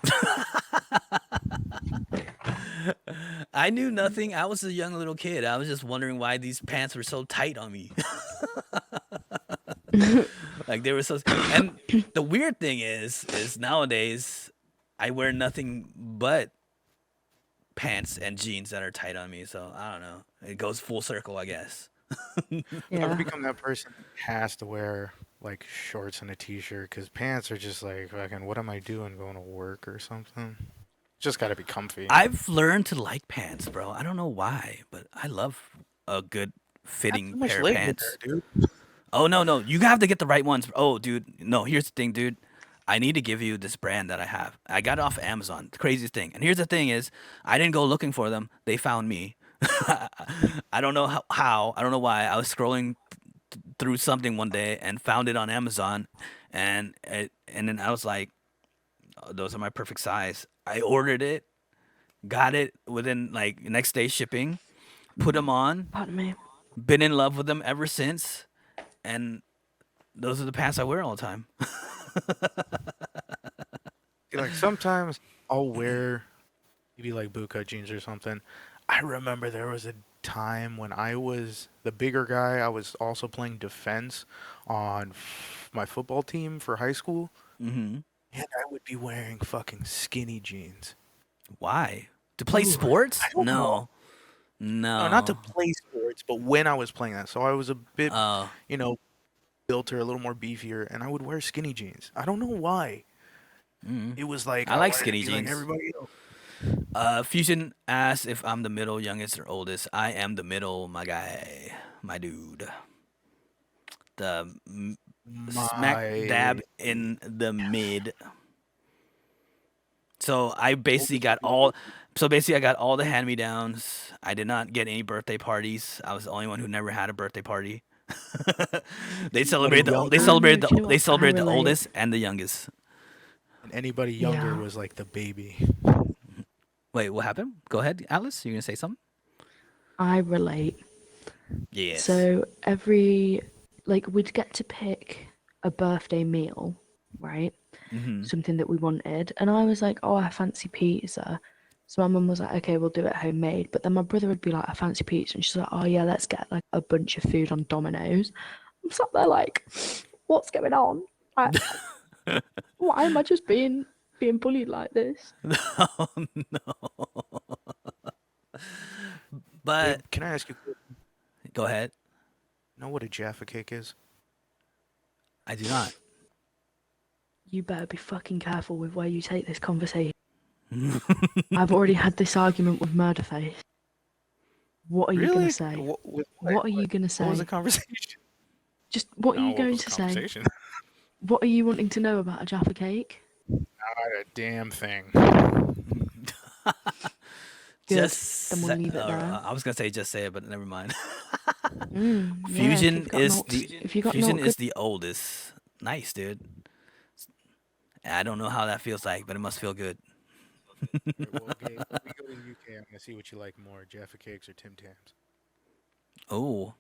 I knew nothing. I was a young little kid. I was just wondering why these pants were so tight on me. Like they were so. And the weird thing is nowadays I wear nothing but pants and jeans that are tight on me. So I don't know. It goes full circle, I guess. I've Yeah. become that person that has to wear like shorts and a t-shirt because pants are just like fucking. What am I doing? Going to work or something? Just gotta be comfy. I've learned to like pants, bro. I don't know why, but I love a good Not fitting too much pair of leg pants. hair, dude. Oh no, you have to get the right ones. Oh, dude, no. Here's the thing, dude. I need to give you this brand that I have. I got it off Amazon. The craziest thing. And here's the thing: is I didn't go looking for them. They found me. I don't know how. I don't know why. I was scrolling through something one day and found it on Amazon, and then I was like, oh, those are my perfect size. I ordered it, got it within like next day shipping, put them on, Pardon me. been in love with them ever since, and those are the pants I wear all the time. Like sometimes I'll wear maybe like bootcut jeans or something. I remember there was a time when I was the bigger guy. I was also playing defense on my football team for high school, Hmm. and I would be wearing fucking skinny jeans. Why? To play Ooh. sports? I don't know. No, No, not to no. play sports, but when I was playing that. So I was a bit, Uh, you know, built or a little more beefier, and I would wear skinny jeans. I don't know why. mm. It was like I I like wanted to skinny be like jeans. everybody else. Fusion asks if I'm the middle, youngest, or oldest. I am the middle, my guy, my dude. The smack My dab in the mid. So I basically got all. So basically, I got all the hand-me-downs. I did not get any birthday parties. I was the only one who never had a birthday party. They celebrate the. They younger Oh no, celebrate do the. you know They what? I celebrate the relate. oldest and the youngest. and anybody younger Yeah. was like the baby. Wait, what happened? Go ahead, Alice. You gonna say something? I relate. Yes. So we'd get to pick a birthday meal, right? Mm-hmm. Something that we wanted. And I was like, oh, I fancy pizza. So my mum was like, okay, we'll do it homemade. But then my brother would be like, I fancy pizza. And she's like, oh, yeah, let's get like a bunch of food on Domino's. I'm sat there like, what's going on? Why am I just being bullied like this? Oh no. But Babe, can I ask you? go ahead. Know what a Jaffa cake is? I do not. You better be fucking careful with where you take this conversation. I've already had this argument with Murderface. What are you Really? gonna say? What are you gonna What was the say? conversation? Just what are No, you what going was the to say? conversation? What are you wanting to know about a Jaffa cake? Not a damn thing. Good. Just Then we'll leave it there. I was gonna say just say it, but never mind. Yeah, Fusion if you got Fusion not is the oldest. Nice, dude. I don't know how that feels like, but it must feel good. Right, well, Gabe, when we go to the UK, I'm gonna see what you like more: Jaffa cakes or Tim Tams. Oh,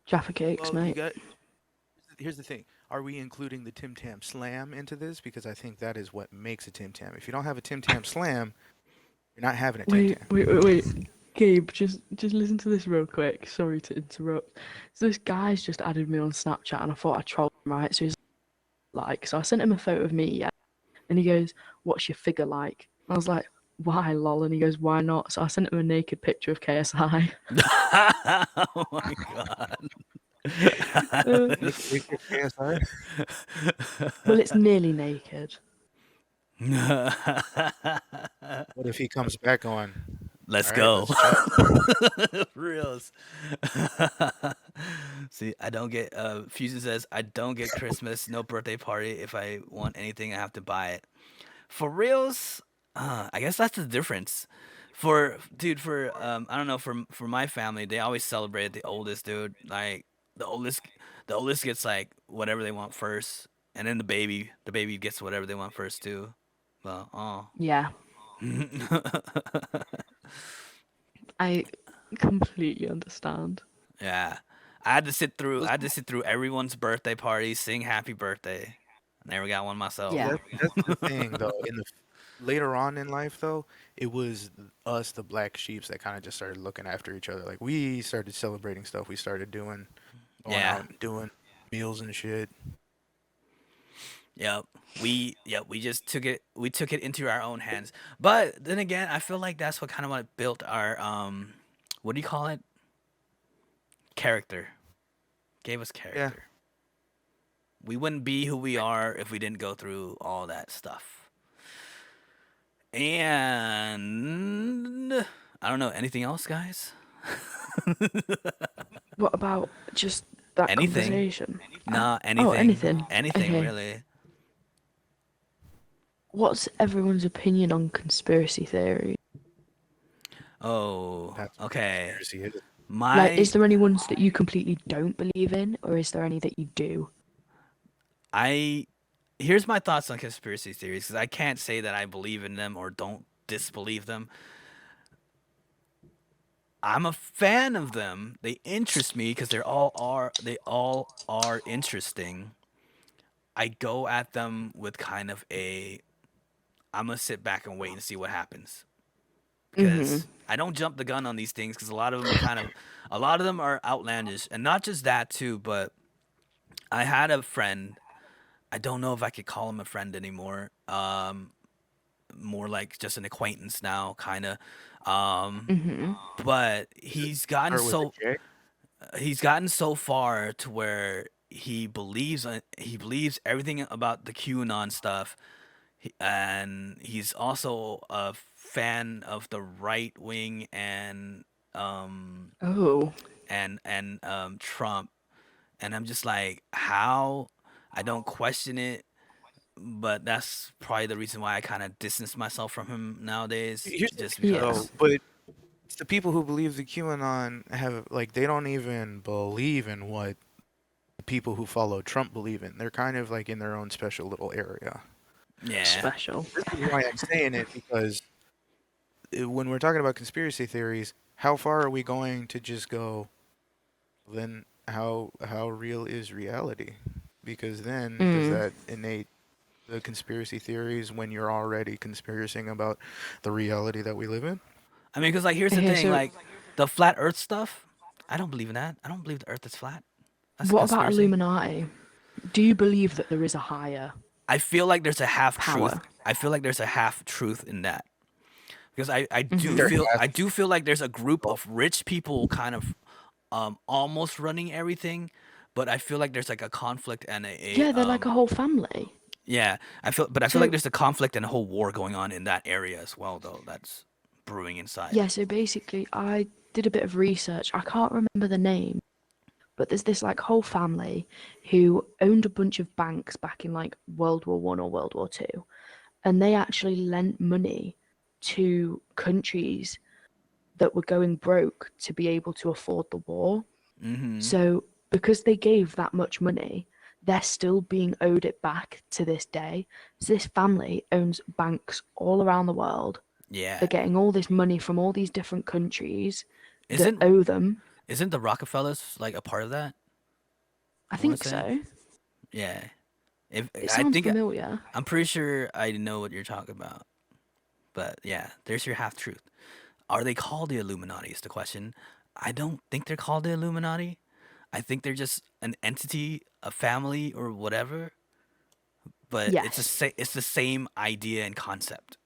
Jaffa cakes, Well, you mate. got. Here's the thing: are we including the Tim Tam Slam into this? Because I think that is what makes a Tim Tam. If you don't have a Tim Tam Slam, you're not having a Tim Tam. Wait. Gabe, just listen to this real quick. Sorry to interrupt. So this guy's just added me on Snapchat and I thought I'd troll him, right? So he's like, so I sent him a photo of me, yeah. And he goes, what's your figure like? I was like, why, lol? And he goes, why not? So I sent him a naked picture of KSI. oh my god. Well, it's nearly naked. What if he comes back on? Let's All right, go. let's chat. Reals. See, I don't get. Fusion says I don't get Christmas, no birthday party. If I want anything, I have to buy it. For reals, I guess that's the difference. For dude, for I don't know, for my family, they always celebrate the oldest dude. Like the oldest, the oldest gets like whatever they want first, and then the baby gets whatever they want first too. Well, oh. Yeah, I completely understand. Yeah. I had to sit through everyone's birthday party, sing happy birthday. I never got one Yeah. myself. That's the thing, though. Later on in life, though, it was us, the black sheeps, that kind of just started looking after each other. Like we started celebrating stuff. We started going Yeah. out and doing meals and shit. Yep. We just took it into our own hands. But then again, I feel like that's what kind of what built our what do you call it? Character. Gave us Yeah. character. We wouldn't be who we are if we didn't go through all that stuff. And I don't know, anything else, guys? What about just that Anything. conversation? Nah, Oh, anything. anything. Anything Okay. really. What's everyone's opinion on conspiracy theory? Oh, That's what okay. conspiracy is. Like, is My there any ones that you completely don't believe in, or is there any that you do? I here's my thoughts on conspiracy theories because I can't say that I believe in them or don't disbelieve them. I'm a fan of them. They interest me because they all are interesting. I go at them with kind of a I'm gonna sit back and wait and see what happens Mm-hmm. because I don't jump the gun on these things because a lot of them are outlandish and not just that too. But I had a friend. I don't know if I could call him a friend anymore. More like just an acquaintance now, kind of. Um, Mm-hmm. but Start with a J. he's gotten so far to where he believes everything about the QAnon stuff, and he's also a fan of the right wing um Oh. Trump, and I'm just like, how? I don't question it, but that's probably the reason why I kind of distance myself from him nowadays, Here's the just thing, Yeah. though. because. But it's the people who believe the QAnon have like they don't even believe in what the people who follow Trump believe in. They're kind of like in their own special little area. Yeah. Special. This is why I'm saying it because when we're talking about conspiracy theories, how far are we going to just go? Then how real is reality? Because then does Mm. that innate the conspiracy theories when you're already conspiring about the reality that we live in? I mean, because like here's the Okay, thing, so like the flat Earth stuff. I don't believe in that. I don't believe the Earth is flat. That's a what about conspiracy. Illuminati? Do you believe that there is a higher I feel like there's a half truth. power? I feel like there's a half truth in that because There I has do feel like there's a group of rich people kind of almost running everything, but I feel like there's like a conflict and Yeah, they're like a whole family. yeah. I feel like So there's a conflict and a whole war going on in that area as well, though. That's brewing inside. yeah, so basically I did a bit of research. I can't remember the name, but there's this like whole family who owned a bunch of banks back in like World War One or World War Two, and they actually lent money to countries that were going broke to be able to afford the war. Mm-hmm. So because they gave that much money, they're still being owed it back to this day. So this family owns banks all around the world. Yeah. They're getting all this money from all these different countries that Isn't owe them. isn't the Rockefellers like a part of that? I I want think to say. so. Yeah. If It I sounds think familiar. I'm pretty sure I know what you're talking about. But yeah, there's your half truth. Are they called the Illuminati? Is the question. I don't think they're called the Illuminati. I think they're just an entity, a family, or whatever. But Yes. it's the same idea and concept.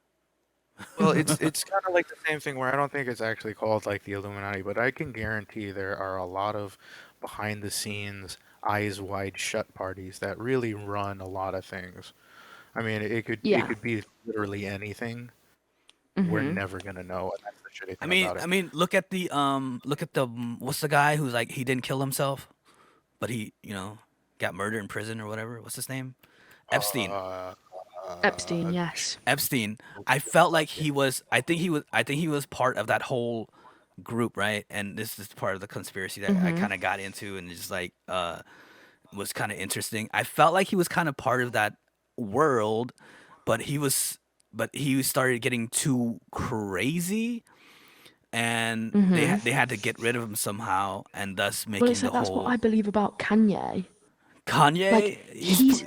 Well, it's kind of like the same thing where I don't think it's actually called like the Illuminati, but I can guarantee there are a lot of behind the scenes, eyes wide shut parties that really run a lot of things. I mean, it Yeah. could be literally anything. We're Hmm. never gonna know, and that's the touch anything about it. Look at the what's the guy who's like he didn't kill himself, but he got murdered in prison or whatever. What's his name? Epstein. Uh, Epstein, yes. Epstein. I felt like he was. I think he was. I think he was part of that whole group, right? And this is part of the conspiracy that I kind of got into, and just like was kind of interesting. I felt like he was kind of part of that world, but he started getting too crazy, and they had to get rid of him somehow, and thus Well, making it's like the that's what whole I believe about Kanye. Kanye. Like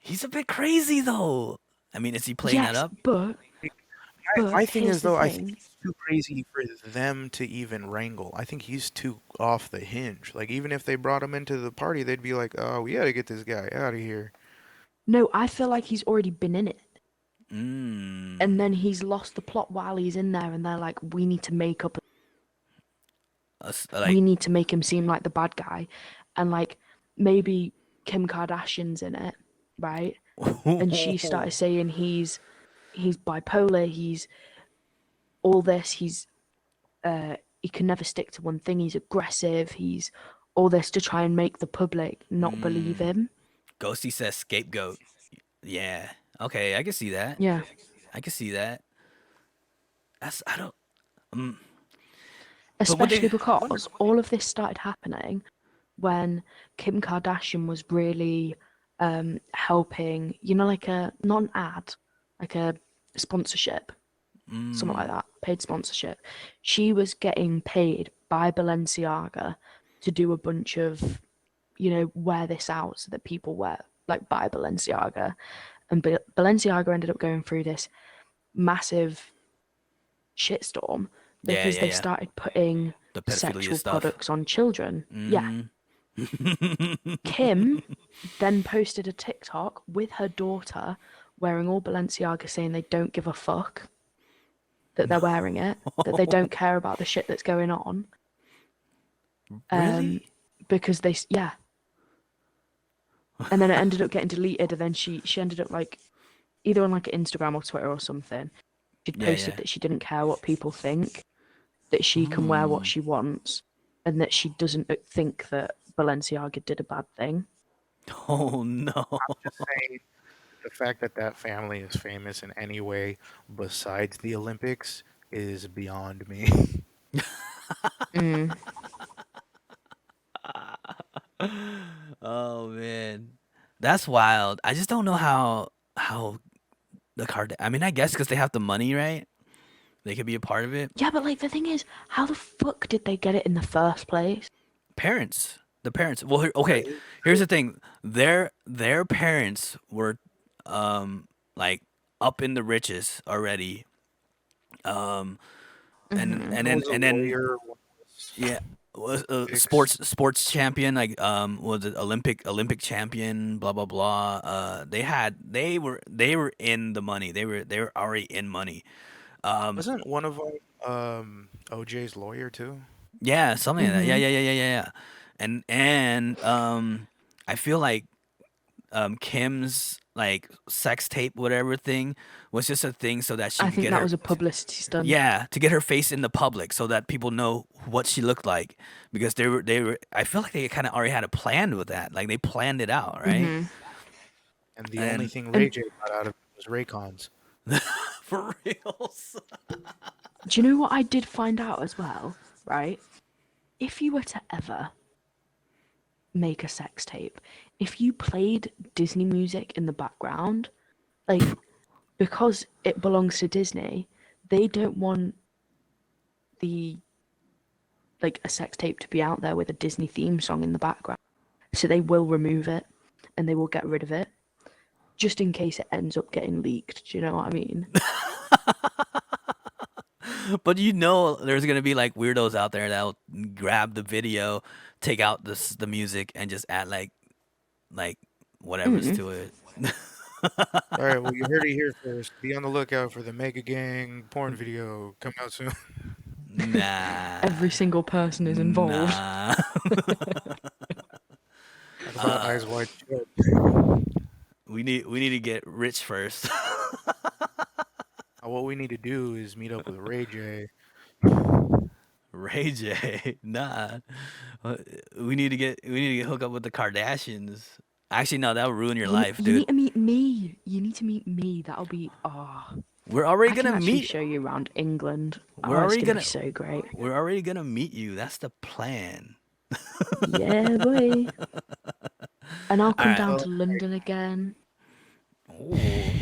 He's a bit crazy though. I mean, is he playing that yes, up? but my thing here's is the though, I thing. think he's too crazy for them to even wrangle. I think he's too off the hinge. Like even if they brought him into the party, they'd be like, "Oh, we gotta get this guy out of here." No, I feel like he's already been in it. Mm. And then he's lost the plot while he's in there, and they're like, we need to make up. We need to make him seem like the bad guy, and like maybe Kim Kardashian's in it, right? And she started saying he's bipolar, he's all this, he can never stick to one thing, he's aggressive, he's all this to try and make the public not believe him. Ghosty says scapegoat. Yeah. Okay, I can see that. Yeah. I can see that. I don't. Especially because all of this started happening when Kim Kardashian was really helping, like not an ad, like a sponsorship, something like that, paid sponsorship. She was getting paid by Balenciaga to do a bunch of, wear this out so that people wear, like, buy Balenciaga. And Balenciaga ended up going through this massive shitstorm because they started putting the sexual stuff. products on children. Yeah. Kim then posted a TikTok with her daughter wearing all Balenciaga, saying they don't give a fuck that they're wearing it, that they don't care about the shit that's going on. Really? Because yeah. And then it ended up getting deleted, and then she ended up like either on like Instagram or Twitter or something. She'd posted that she didn't care what people think, that she can wear what she wants, and that she doesn't think that Balenciaga did a bad thing. Oh no! I'm just saying, the fact that that family is famous in any way besides the Olympics is beyond me. Oh man, that's wild. I just don't know how the card. I mean, I guess because they have the money, right? They could be a part of it. Yeah, but like the thing is, how the fuck did they get it in the first place? Parents, the parents. Well, okay. Here's the thing. Their parents were like up in the riches already. And then yeah, was sports champion, like was it Olympic champion, blah blah blah. They were in the money. They were already in money. Wasn't one of them OJ's lawyer too? Yeah, something like that. Yeah. And I feel like Kim's like sex tape whatever thing was just a thing so that she I could think get that her was a publicity stunt. yeah, to get her face in the public so that people know what she looked like, because they were I feel like they kind of already had a plan with that. Like they planned it out, right? And the only thing Ray J got out of it was Raycons. For reals. Do you know what I did find out as well, right? If you were to ever make a sex tape, if you played Disney music in the background, like, because it belongs to Disney, they don't want a sex tape to be out there with a Disney theme song in the background. So they will remove it and they will get rid of it just in case it ends up getting leaked. Do you know what I mean? But there's gonna be like weirdos out there that'll grab the video, take out the music, and just add like whatever's to it. All right, well, you heard it here first. Be on the lookout for the Mega Gang porn video coming out soon. Nah. Every single person is involved. Nah. Eyes wide shut. We need to get rich first. What we need to do is meet up with Ray J, Ray J. Nah. Uh, we need to get hooked up with the Kardashians. Actually, no, that would ruin your life, You dude. need to meet me. You need to meet me. That'll be We're already I can gonna actually meet. show you around England. We're It's already gonna be gonna. so great. We're already gonna meet you. That's the plan. Yeah, boy. And I'll All come right. down Well, to London again. Ooh.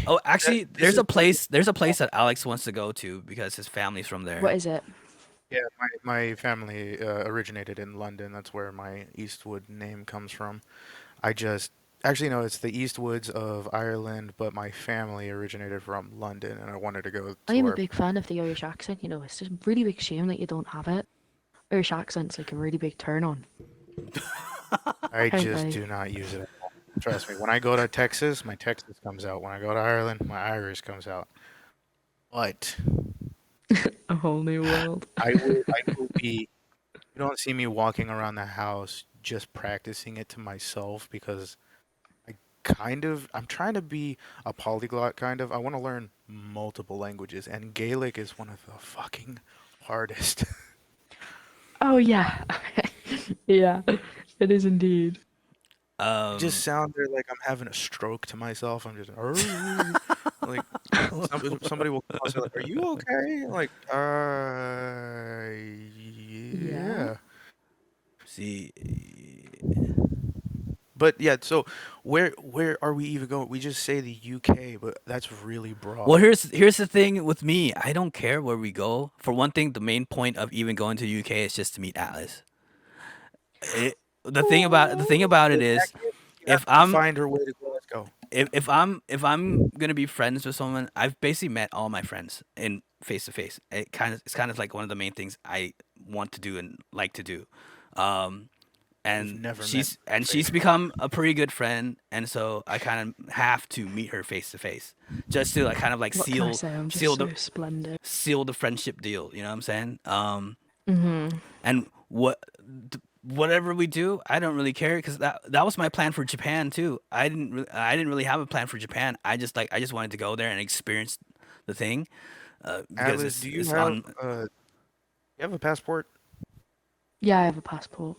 Oh, actually, this there's is a place. There's a place that Alex wants to go to because his family's from What there. is it? yeah. My family originated in London. That's where my Eastwood name comes from. I just actually no, it's the Eastwoods of Ireland, but my family originated from London, and I wanted to go I to am a where. big fan of the Irish accent. You know, it's just a really big shame that you don't have it. Irish accent's like a really big turn on. I Aren't just they? do not use it at all. Trust me. When I go to Texas, my Texas comes out. When I go to Ireland, my Irish comes out. But A whole new world. I will be. You don't see me walking around the house just practicing it to myself because I'm trying to be a polyglot kind of. I want to learn multiple languages, and Gaelic is one of the fucking hardest. Oh yeah. Yeah, it is indeed. Just Um. sound there like I'm having a stroke to myself. I'm just like somebody will come and say like, "Are you okay?" Like, Yeah. yeah. See. But yeah, so where are we even going? We just say the UK, but that's really Well, broad. here's the thing with me. I don't care where we go. For one thing, the main point of even going to UK is just to meet Atlas. The thing about it In is, that case, you have if to I'm find her way to go. Let's go. if I'm gonna be friends with someone, I've basically met all my friends in face to face. It's kind of like one of the main things I want to do and like to do. Um, We've and never met she's in and face she's to face. become a pretty good friend, and so I kind of have to meet her face to face, just to like kind of like What can I seal say? I'm just seal the so splendid. seal the friendship deal. You know what I'm saying? Mhm. And whatever we do, I don't really care because that was my plan for Japan too. I didn't really have a plan for Japan. I just wanted to go there and experience the thing, because Atlas, it's do you it's have on. you have a passport? Yeah, I have a passport.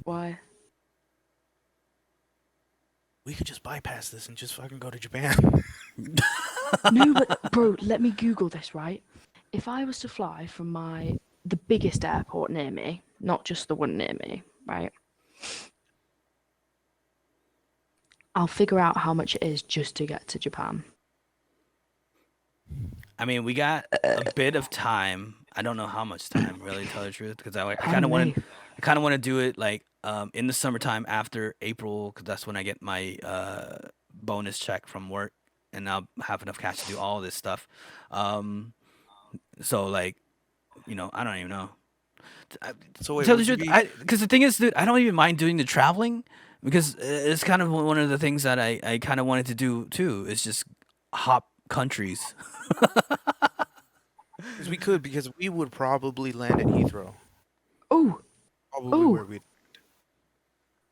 Why? We could just bypass this and just fucking go to Japan. No, but bro, let me Google this, right? If I was to fly from the biggest airport near me, not just the one near me, right? I'll figure out how much it is just to get to Japan. I mean, we got a bit of time. I don't know how much time, really, to tell the truth, because I kind Pardon of want me. to, I kind of want to do it like in the summertime after April, because that's when I get my bonus check from work, and I'll have enough cash to do all this stuff. Um, so like, I don't even know. I, So wait, tell the would you truth, be because the thing is, dude, I don't even mind doing the traveling because it's kind of one of the things that I kind of wanted to do too. Is just hop countries. because we could because we would probably land at Heathrow. Oh, Probably where oh, we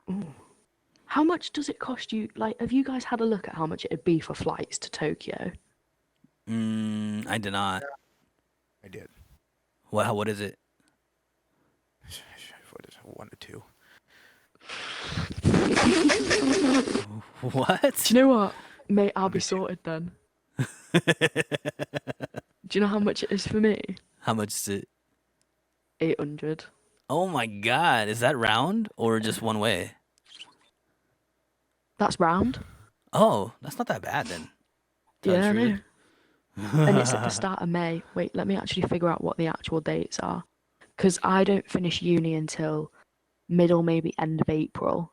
oh. How much does it cost you? Like, have you guys had a look at how much it'd be for flights to Tokyo? I did not. I did. What is it? What is it, 1 to 2? What? Do you know what? Mate, I'll be 1 to 2. sorted then. Do you know how much it is for me? How much is it? 800. Oh my god, is that round or just one way? That's round. Oh, that's not that bad then. Tell the Yeah, I know. truth. And it's at the start of May. Wait, let me actually figure out what the actual dates are. Because I don't finish uni until middle, maybe end of April.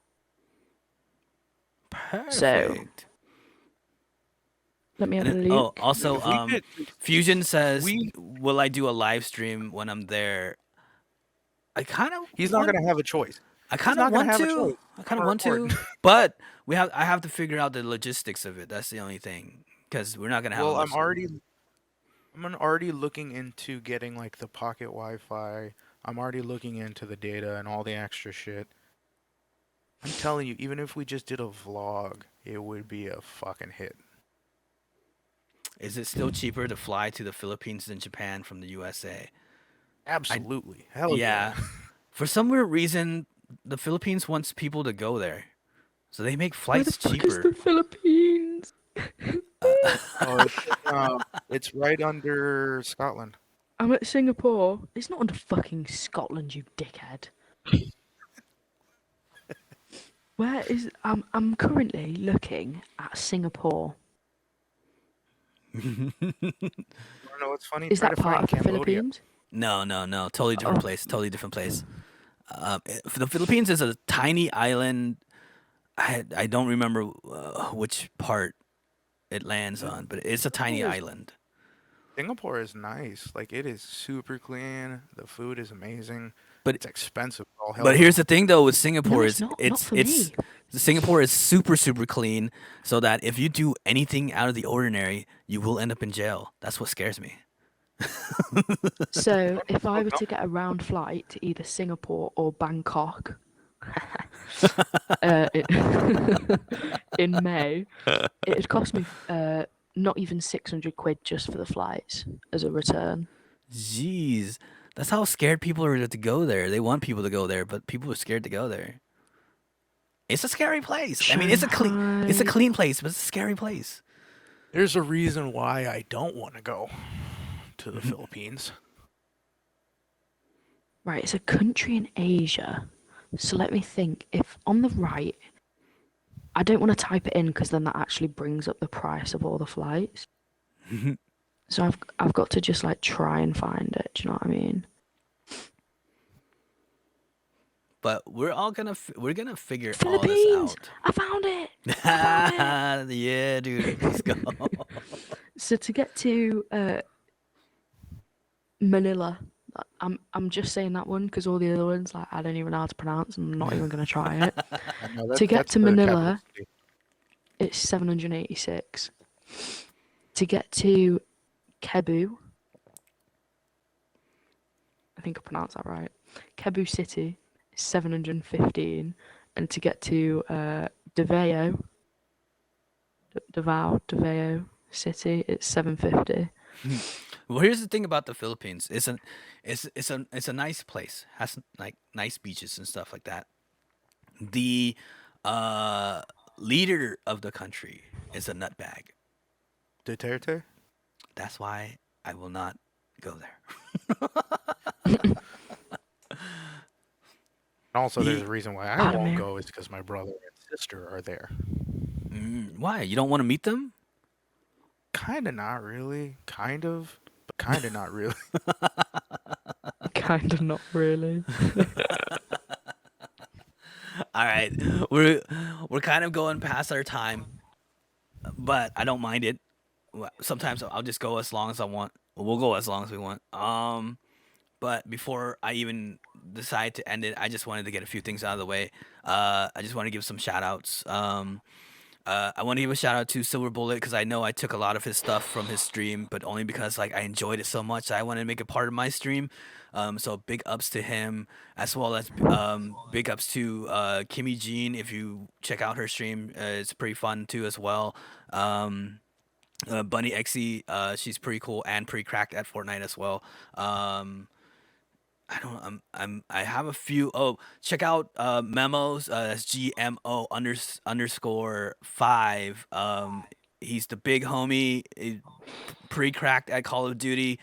So Perfect. let me have And a then, look. also, If we could, Fusion says, we "Will I do a live stream when I'm there?" I kind of he's not want. gonna have a choice. I He's kind of not gonna want have a to. choice. I He's kind of gonna want record. to, but I have to figure out the logistics of it. That's the only thing, because we're not gonna have a Well, much. I'm already looking into getting like the pocket Wi-Fi. I'm already looking into the data and all the extra shit. I'm telling you, even if we just did a vlog, it would be a fucking hit. Is it still cheaper to fly to the Philippines than Japan from the USA? I Absolutely. Hell yeah. Yeah. For some weird reason, the Philippines wants people to go there, so they make Where the flights fuck is the cheaper. Philippines? Oh, it's right under Scotland. I'm at Singapore. It's not under fucking Scotland, you dickhead. Where is I'm currently looking at Singapore. You wanna know what's funny? Is Try that to part find of the Cambodia. Philippines? No, no, no. Totally different Oh, place. Totally different place. The Philippines is a tiny island. I don't remember which part it lands Uh, on, but it's a tiny Singapore is island. Singapore is nice. Like it is super clean. The food is amazing. But It's expensive. All hell but here's the though. thing though with no, Singapore it's is not. Not for it's me. Singapore is super clean, so that if you do anything out of the ordinary, you will end up in jail. That's what scares me. So if I Oh, were no. to get a round flight to either Singapore or Bangkok, it, in May, it'd cost me not even 600 quid just for the flights as a return. Jeez, that's how scared people are to go there. They want people to go there, but people are scared to go there. It's a scary place. I mean, it's a Shanghai. clean place, but it's a scary place. There's a reason why I don't want to go to the Philippines. Right, it's a country in Asia. So let me think. If on the right, I don't want to type it in because then that actually brings up the price of all the flights. So I've got to just like try and find it. Do you know what I mean? But we're gonna figure all this Philippines! out. I found it! I found it! Yeah, dude, let's go. So to get to Manila, I'm just saying that one because all the other ones like I don't even know how to pronounce and I'm not even gonna try it. I know To get that's to the capital Manila, city. it's 786. To get to Cebu, I think I pronounced that right. Cebu City is 715, and to get to Davao, Davao City, it's 750. Well, here's the thing about the Philippines. It's a nice place. Has like nice beaches and stuff like that. The uh leader of the country is a nutbag. Duterte? That's why I will not go there. Also, there's He, a reason why I Pardon won't me. go is because my brother and sister are there. why? You don't want to meet them? Kinda not really. Kind of, but kinda not really. Kind of not really. All right, we're we're kind of going past our time, but I don't mind it. Sometimes I'll just go as long as I want. We'll go as long as we want. But before I even decide to end it, I just wanted to get a few things out of the way. I just want to give some shout outs. I want to give a shout out to Silver Bullet because I know I took a lot of his stuff from his stream, but only because like I enjoyed it so much, I wanted to make it part of my stream. So big ups to him, as well as big ups to Kimmy Jean. If you check out her stream, it's pretty fun too as well. Bunny Xe, she's pretty cool and pretty cracked at Fortnite as well. I don't. I have a few. Oh, check out memos. That's GMO underscore 5. He's the big homie, pretty cracked at Call of Duty.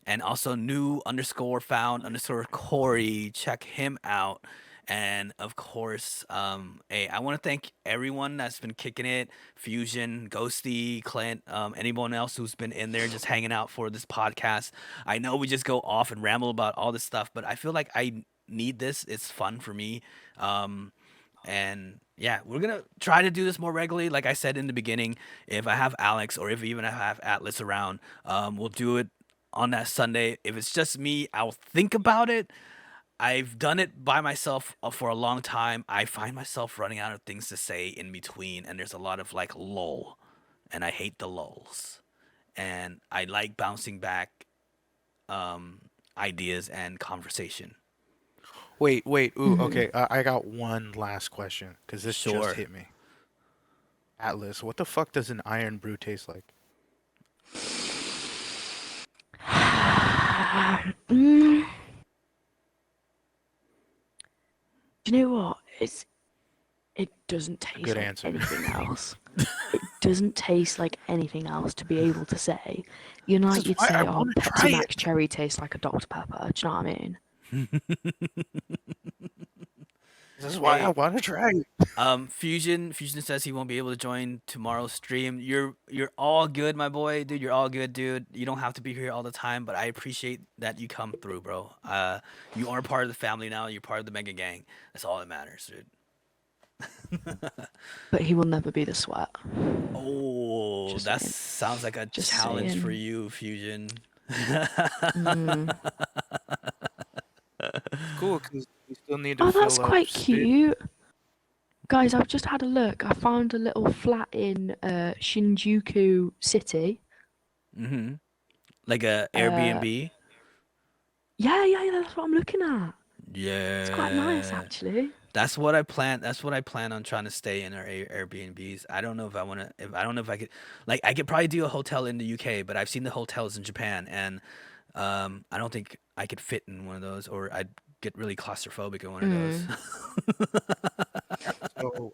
And also new underscore found underscore Corey. Check him out. And of course, hey, I want to thank everyone that's been kicking it. Fusion, Ghosty, Clint, anyone else who's been in there just hanging out for this podcast. I know we just go off and ramble about all this stuff, but I feel like I need this. It's fun for me. And yeah, we're gonna try to do this more regularly. Like I said in the beginning, if I have Alex or if even I have Atlas around, we'll do it on that Sunday. If it's just me, I'll think about it. I've done it by myself for a long time. I find myself running out of things to say in between, and there's a lot of like lull, and I hate the lulls. And I like bouncing back ideas and conversation. Wait. Ooh, Mhm. okay. I got one last question because this just Sure. hit me. Atlas, what the fuck does an iron brew taste like? Do you know what? It doesn't taste good like answer. anything else. It doesn't taste like anything else to be able to say. You know, This like is you'd why I say, oh, want to Pepsi try Max it. Cherry tastes like a Dr. Pepper. Do you know what I mean? This is why I Hey, want to try it. Fusion says he won't be able to join tomorrow's stream. You're all good, my boy, dude. You're all good, dude. You don't have to be here all the time, but I appreciate that you come through, bro. You are part of the family now. You're part of the Mega Gang. That's all that matters, dude. But he will never be the sweat. Oh, Just that saying. sounds like a Just challenge for saying. you, Fusion. Cool, because we still need to Oh, that's fill up quite spit. cute. Guys, I've just had a look. I found a little flat in Shinjuku City. Mm-hmm. Like a Uh, Airbnb. yeah, that's what I'm looking at. It's quite nice, Yeah. actually. That's what I plan. That's what I plan on trying to stay in our Airbnbs. I don't know if I want to. If I don't know if I could. Like, I could probably do a hotel in the UK, but I've seen the hotels in Japan, and I don't think I could fit in one of those, or I'd get really claustrophobic in one of those. So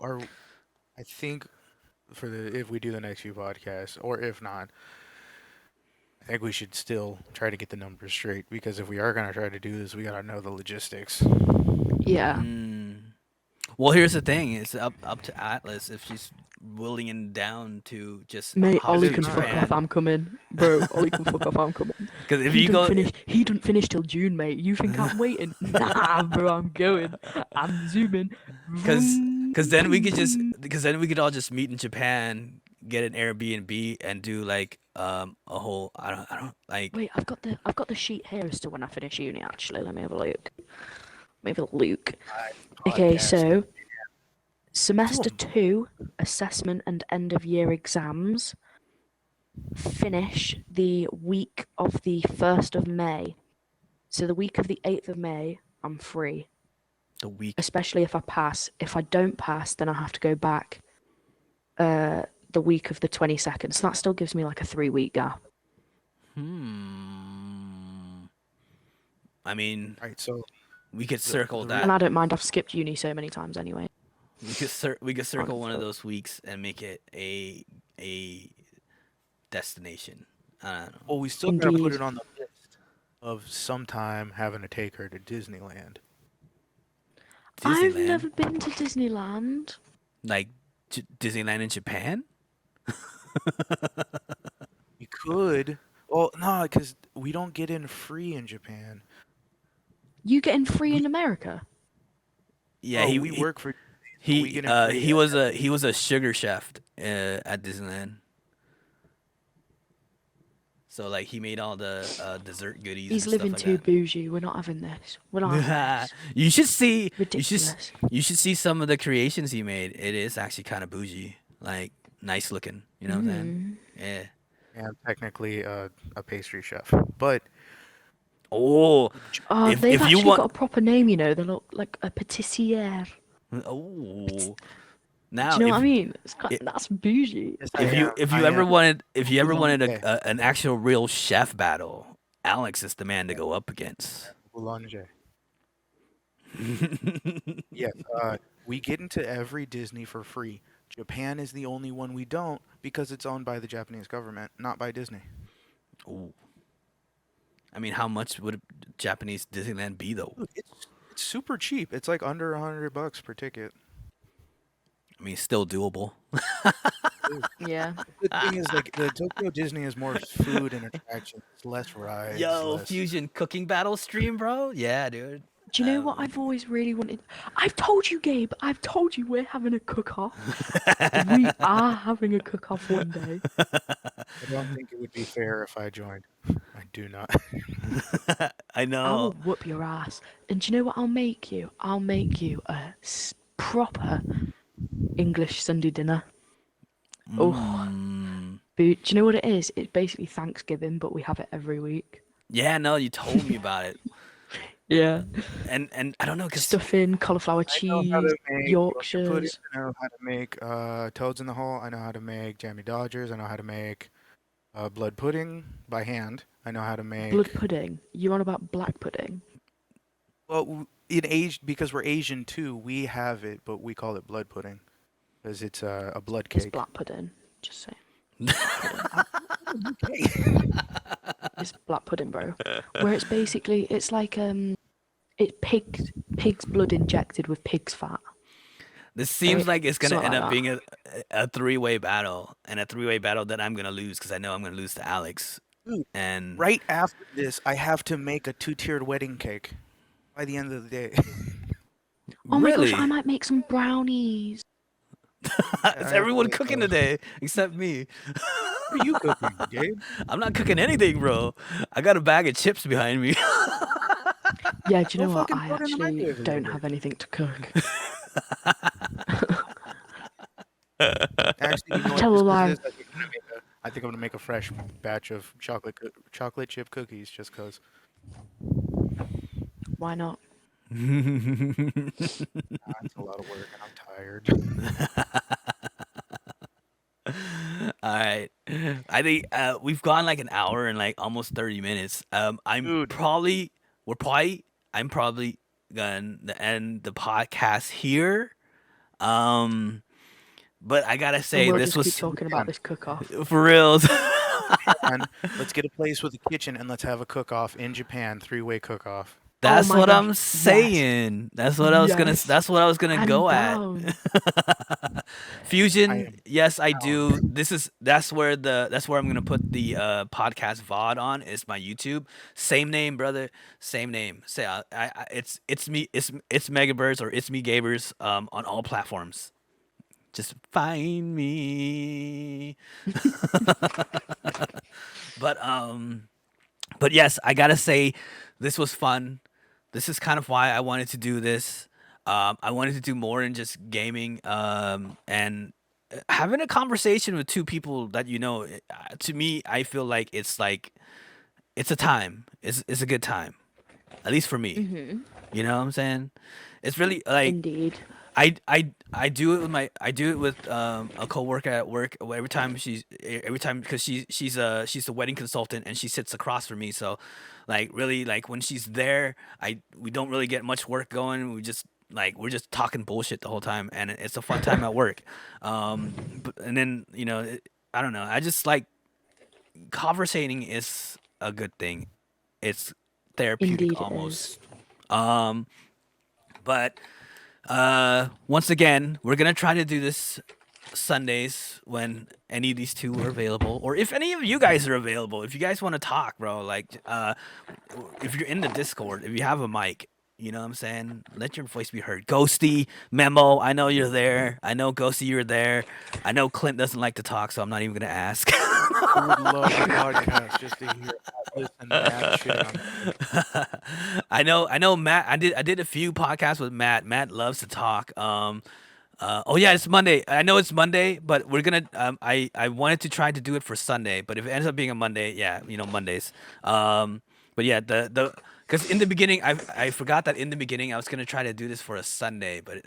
I think if we do the next few podcasts, or if not, I think we should still try to get the numbers straight, because if we are gonna try to do this, we gotta know the logistics. Yeah. Well, here's the thing: it's up to Atlas if she's willing and down to just Mate, hop Ollie to can fuck off. Japan. I'm coming, bro. Ollie can fuck off. I'm coming. Because if He you don't go, finish. He don't finish till June, mate. You think I'm waiting? Nah, bro. I'm going. I'm zooming. because then we could all just meet in Japan, get an Airbnb, and do like a whole I don't like. Wait, I've got the sheet here as to when I finish uni. Actually, let me have a look. Okay, so semester 2 assessment and end of year exams finish the week of the 1st of May. So the week of the 8th of May, I'm free. The week, Especially if I pass. If I don't pass, then I have to go back the week of the 22nd. So that still gives me like a 3-week gap. I mean, All right, so we could circle And that. I don't mind, I've skipped uni so many times anyway. We could circle one of those weeks and make it a destination. I don't know. well, we still gotta put Indeed. it on the list of sometime having to take her to Disneyland. I've Disneyland, never been to Disneyland. like Disneyland in Japan. We could. Well, no, because we don't get in free in Japan. You getting free in America? Yeah, Oh, we work for. we he get in free he was a sugar chef at Disneyland. So like he made all the dessert goodies. He's and living stuff too like bougie. We're not having this. We're not having that. this. You should see. Ridiculous. You should see some of the creations he made. It is actually kind of bougie, like nice looking. You know what I'm saying? Yeah. Yeah, I'm technically a pastry chef, but Oh, Oh, if they've you actually want, got a proper name, you know. They look like a patissiere. oh, Do now you know if, what I mean? if- That's bougie. yes, if you I ever am. wanted Okay. an actual real chef battle, Alex is the man to go up against. Boulanger. Yes, we get into every Disney for free. Japan is the only one we don't, because it's owned by the Japanese government, not by Disney. Ooh. I mean, how much would Japanese Disneyland be though? Dude, it's super cheap. It's like under $100 per ticket. I mean, still doable. Yeah. The thing is, like, the Tokyo Disney is more food and attractions, less rides. Yo, less... Fusion cooking battle stream, bro. Yeah, dude. Do you know what I've always really wanted? I've told you, Gabe. I've told you we're having a cook-off. We are having a cook-off one day. I don't think it would be fair if I joined. I do not. I I know. will whoop your ass. And do you know what I'll make you? I'll make you a proper English Sunday dinner. Oh, but do you know what it is? It's basically Thanksgiving, but we have it every week. Yeah, no, you told me about it. Yeah. And I don't know, cause Stuffing, cauliflower I know how cheese, to make Yorkshires. I know how to make Toads in the Hole. I know how to make Jammy Dodgers. I know how to make Blood pudding by hand. I know how to Blood make. pudding. You're on about black pudding. Well, in age because we're Asian too, we have it, but we call it blood pudding because it's a blood It's cake. black pudding. Just saying. Okay. It's black pudding, bro. Where it's basically it's like it's pig's blood injected with pig's fat. This seems like it's gonna Something end like up that. being a three-way battle, and a three-way battle that I'm gonna lose because I know I'm gonna lose to Alex. Dude, And right after this, I have to make a two-tiered wedding cake by the end of the day. Oh my gosh, really, I might make some brownies. it's everyone cooking today except me. What are you cooking, Gabe? I'm not cooking anything, bro. I got a bag of chips behind me. Yeah, do you Go know what? fucking I throw it in the actually microwave a don't little have bit. anything to cook. Actually, you know Tell a what lie. this is? I think I'm gonna make a fresh batch of chocolate chip cookies just cause. Why not? It's a lot of work and I'm tired. All right. I think we've gone like an hour and like almost 30 minutes. Dude, I'm probably gonna end the podcast here. Um, but I gotta And say we'll this just keep was talking about this cook-off. for reals. and let's get a place with a kitchen and let's have a cook-off in Japan, three-way cook-off. That's my what gosh, I'm yes. saying. That's what I was gonna. Yes. That's what I was gonna I'm go down. I Fusion, am yes, I down. do. That's where I'm gonna put the podcast VOD on. Is my YouTube. Same name, brother. Same name. Say it's itsMEGAberz or itsMEGAberz on all platforms. Just find me. But yes, I gotta say, this was fun. This is kind of why I wanted to do this. I wanted to do more than just gaming, and having a conversation with two people that you know. To me, I feel like it's a time. It's a good time, at least for me. Mm-hmm. You know what I'm saying? It's really like Indeed. I do it with a coworker at work. Every time because she's a wedding consultant and she sits across from me. So like really like when she's there, we don't really get much work going. We're just talking bullshit the whole time, and it's a fun time at work. And then I don't know. I just like conversating is a good thing. It's therapeutic Indeed it is. almost. Um, but once again, we're gonna try to do this Sundays when any of these two are available, or if any of you guys are available. If you guys want to talk, bro, like if you're in the Discord, if you have a mic, you know what I'm saying? Let your voice be heard. Ghosty, Memo, I know you're there. I know Ghosty, you're there. I know Clint doesn't like to talk, so I'm not even gonna ask. I would love a podcast just to hear Atlas and Matt shit on. I know Matt. I did a few podcasts with Matt. Matt loves to talk. Oh yeah, it's Monday. I know it's Monday, but we're gonna. I wanted to try to do it for Sunday, but if it ends up being a Monday, yeah, Mondays. But yeah, the because in the beginning, I forgot that in the beginning I was gonna try to do this for a Sunday, but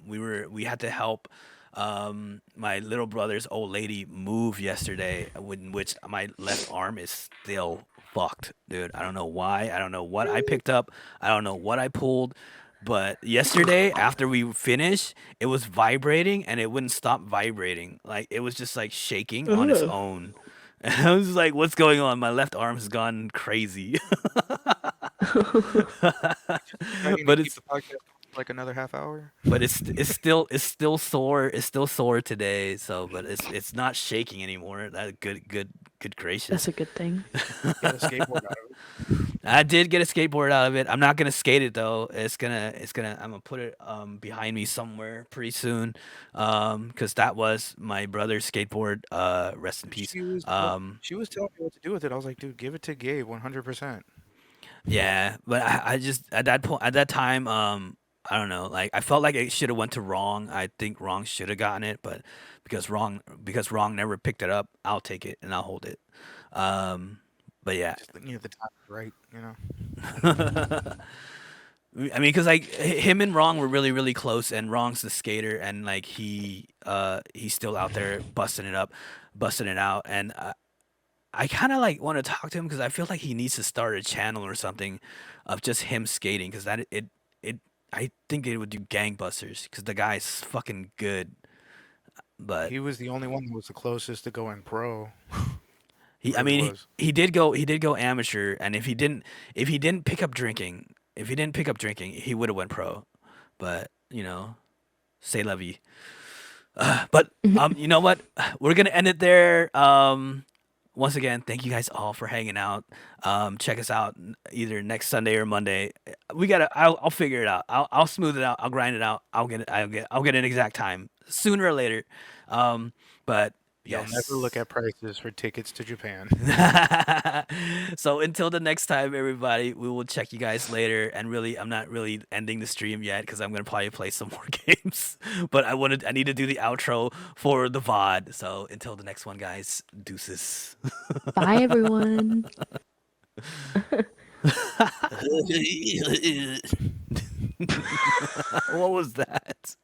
we had to help my little brother's old lady move yesterday, in which my left arm is still fucked, dude. I don't know why. I don't know what I picked up. I don't know what I pulled. But yesterday, after we finished, it was vibrating and it wouldn't stop vibrating. Like it was just like shaking on its Ugh. own. And I was like, "What's going on? My left arm has gone crazy." Are you gonna but keep it's the podcast for like another half hour? but it's still sore. It's still sore today. So, but it's not shaking anymore. That good gracious. That's a good thing. Get a skateboard out of it. I did get a skateboard out of it. I'm not gonna skate it though. I'm gonna put it behind me somewhere pretty soon. Because that was my brother's skateboard. Rest in peace. She was telling me what to do with it. I was like, dude, give it to Gabe 100%. Yeah, but I just at that time, I don't know. Like I felt like it should have went to Wrong. I think Wrong should have gotten it, but because Wrong never picked it up, I'll take it and I'll hold it. But yeah. Just the time is right, you know. I mean, because like him and Wrong were really really close, and Wrong's the skater, and like he's still out there busting it out, and I kind of like want to talk to him because I feel like he needs to start a channel or something of just him skating because it I think it would do gangbusters because the guy's fucking good. But He was the only one that was the closest to going pro. he, I Really mean, was. he did go amateur, and if he didn't pick up drinking, he would have went pro. But you know, say la vie. But you know what? We're gonna end it there. Once again, thank you guys all for hanging out. Check us out either next Sunday or Monday. We gotta. I'll figure it out. I'll smooth it out. I'll grind it out. I'll get an exact time sooner or later. But You'll yes. never look at prices for tickets to Japan. So until the next time, everybody, we will check you guys later. And really, I'm not really ending the stream yet because I'm gonna probably play some more games. But I need to do the outro for the VOD. So until the next one, guys, deuces. Bye, everyone. What was that?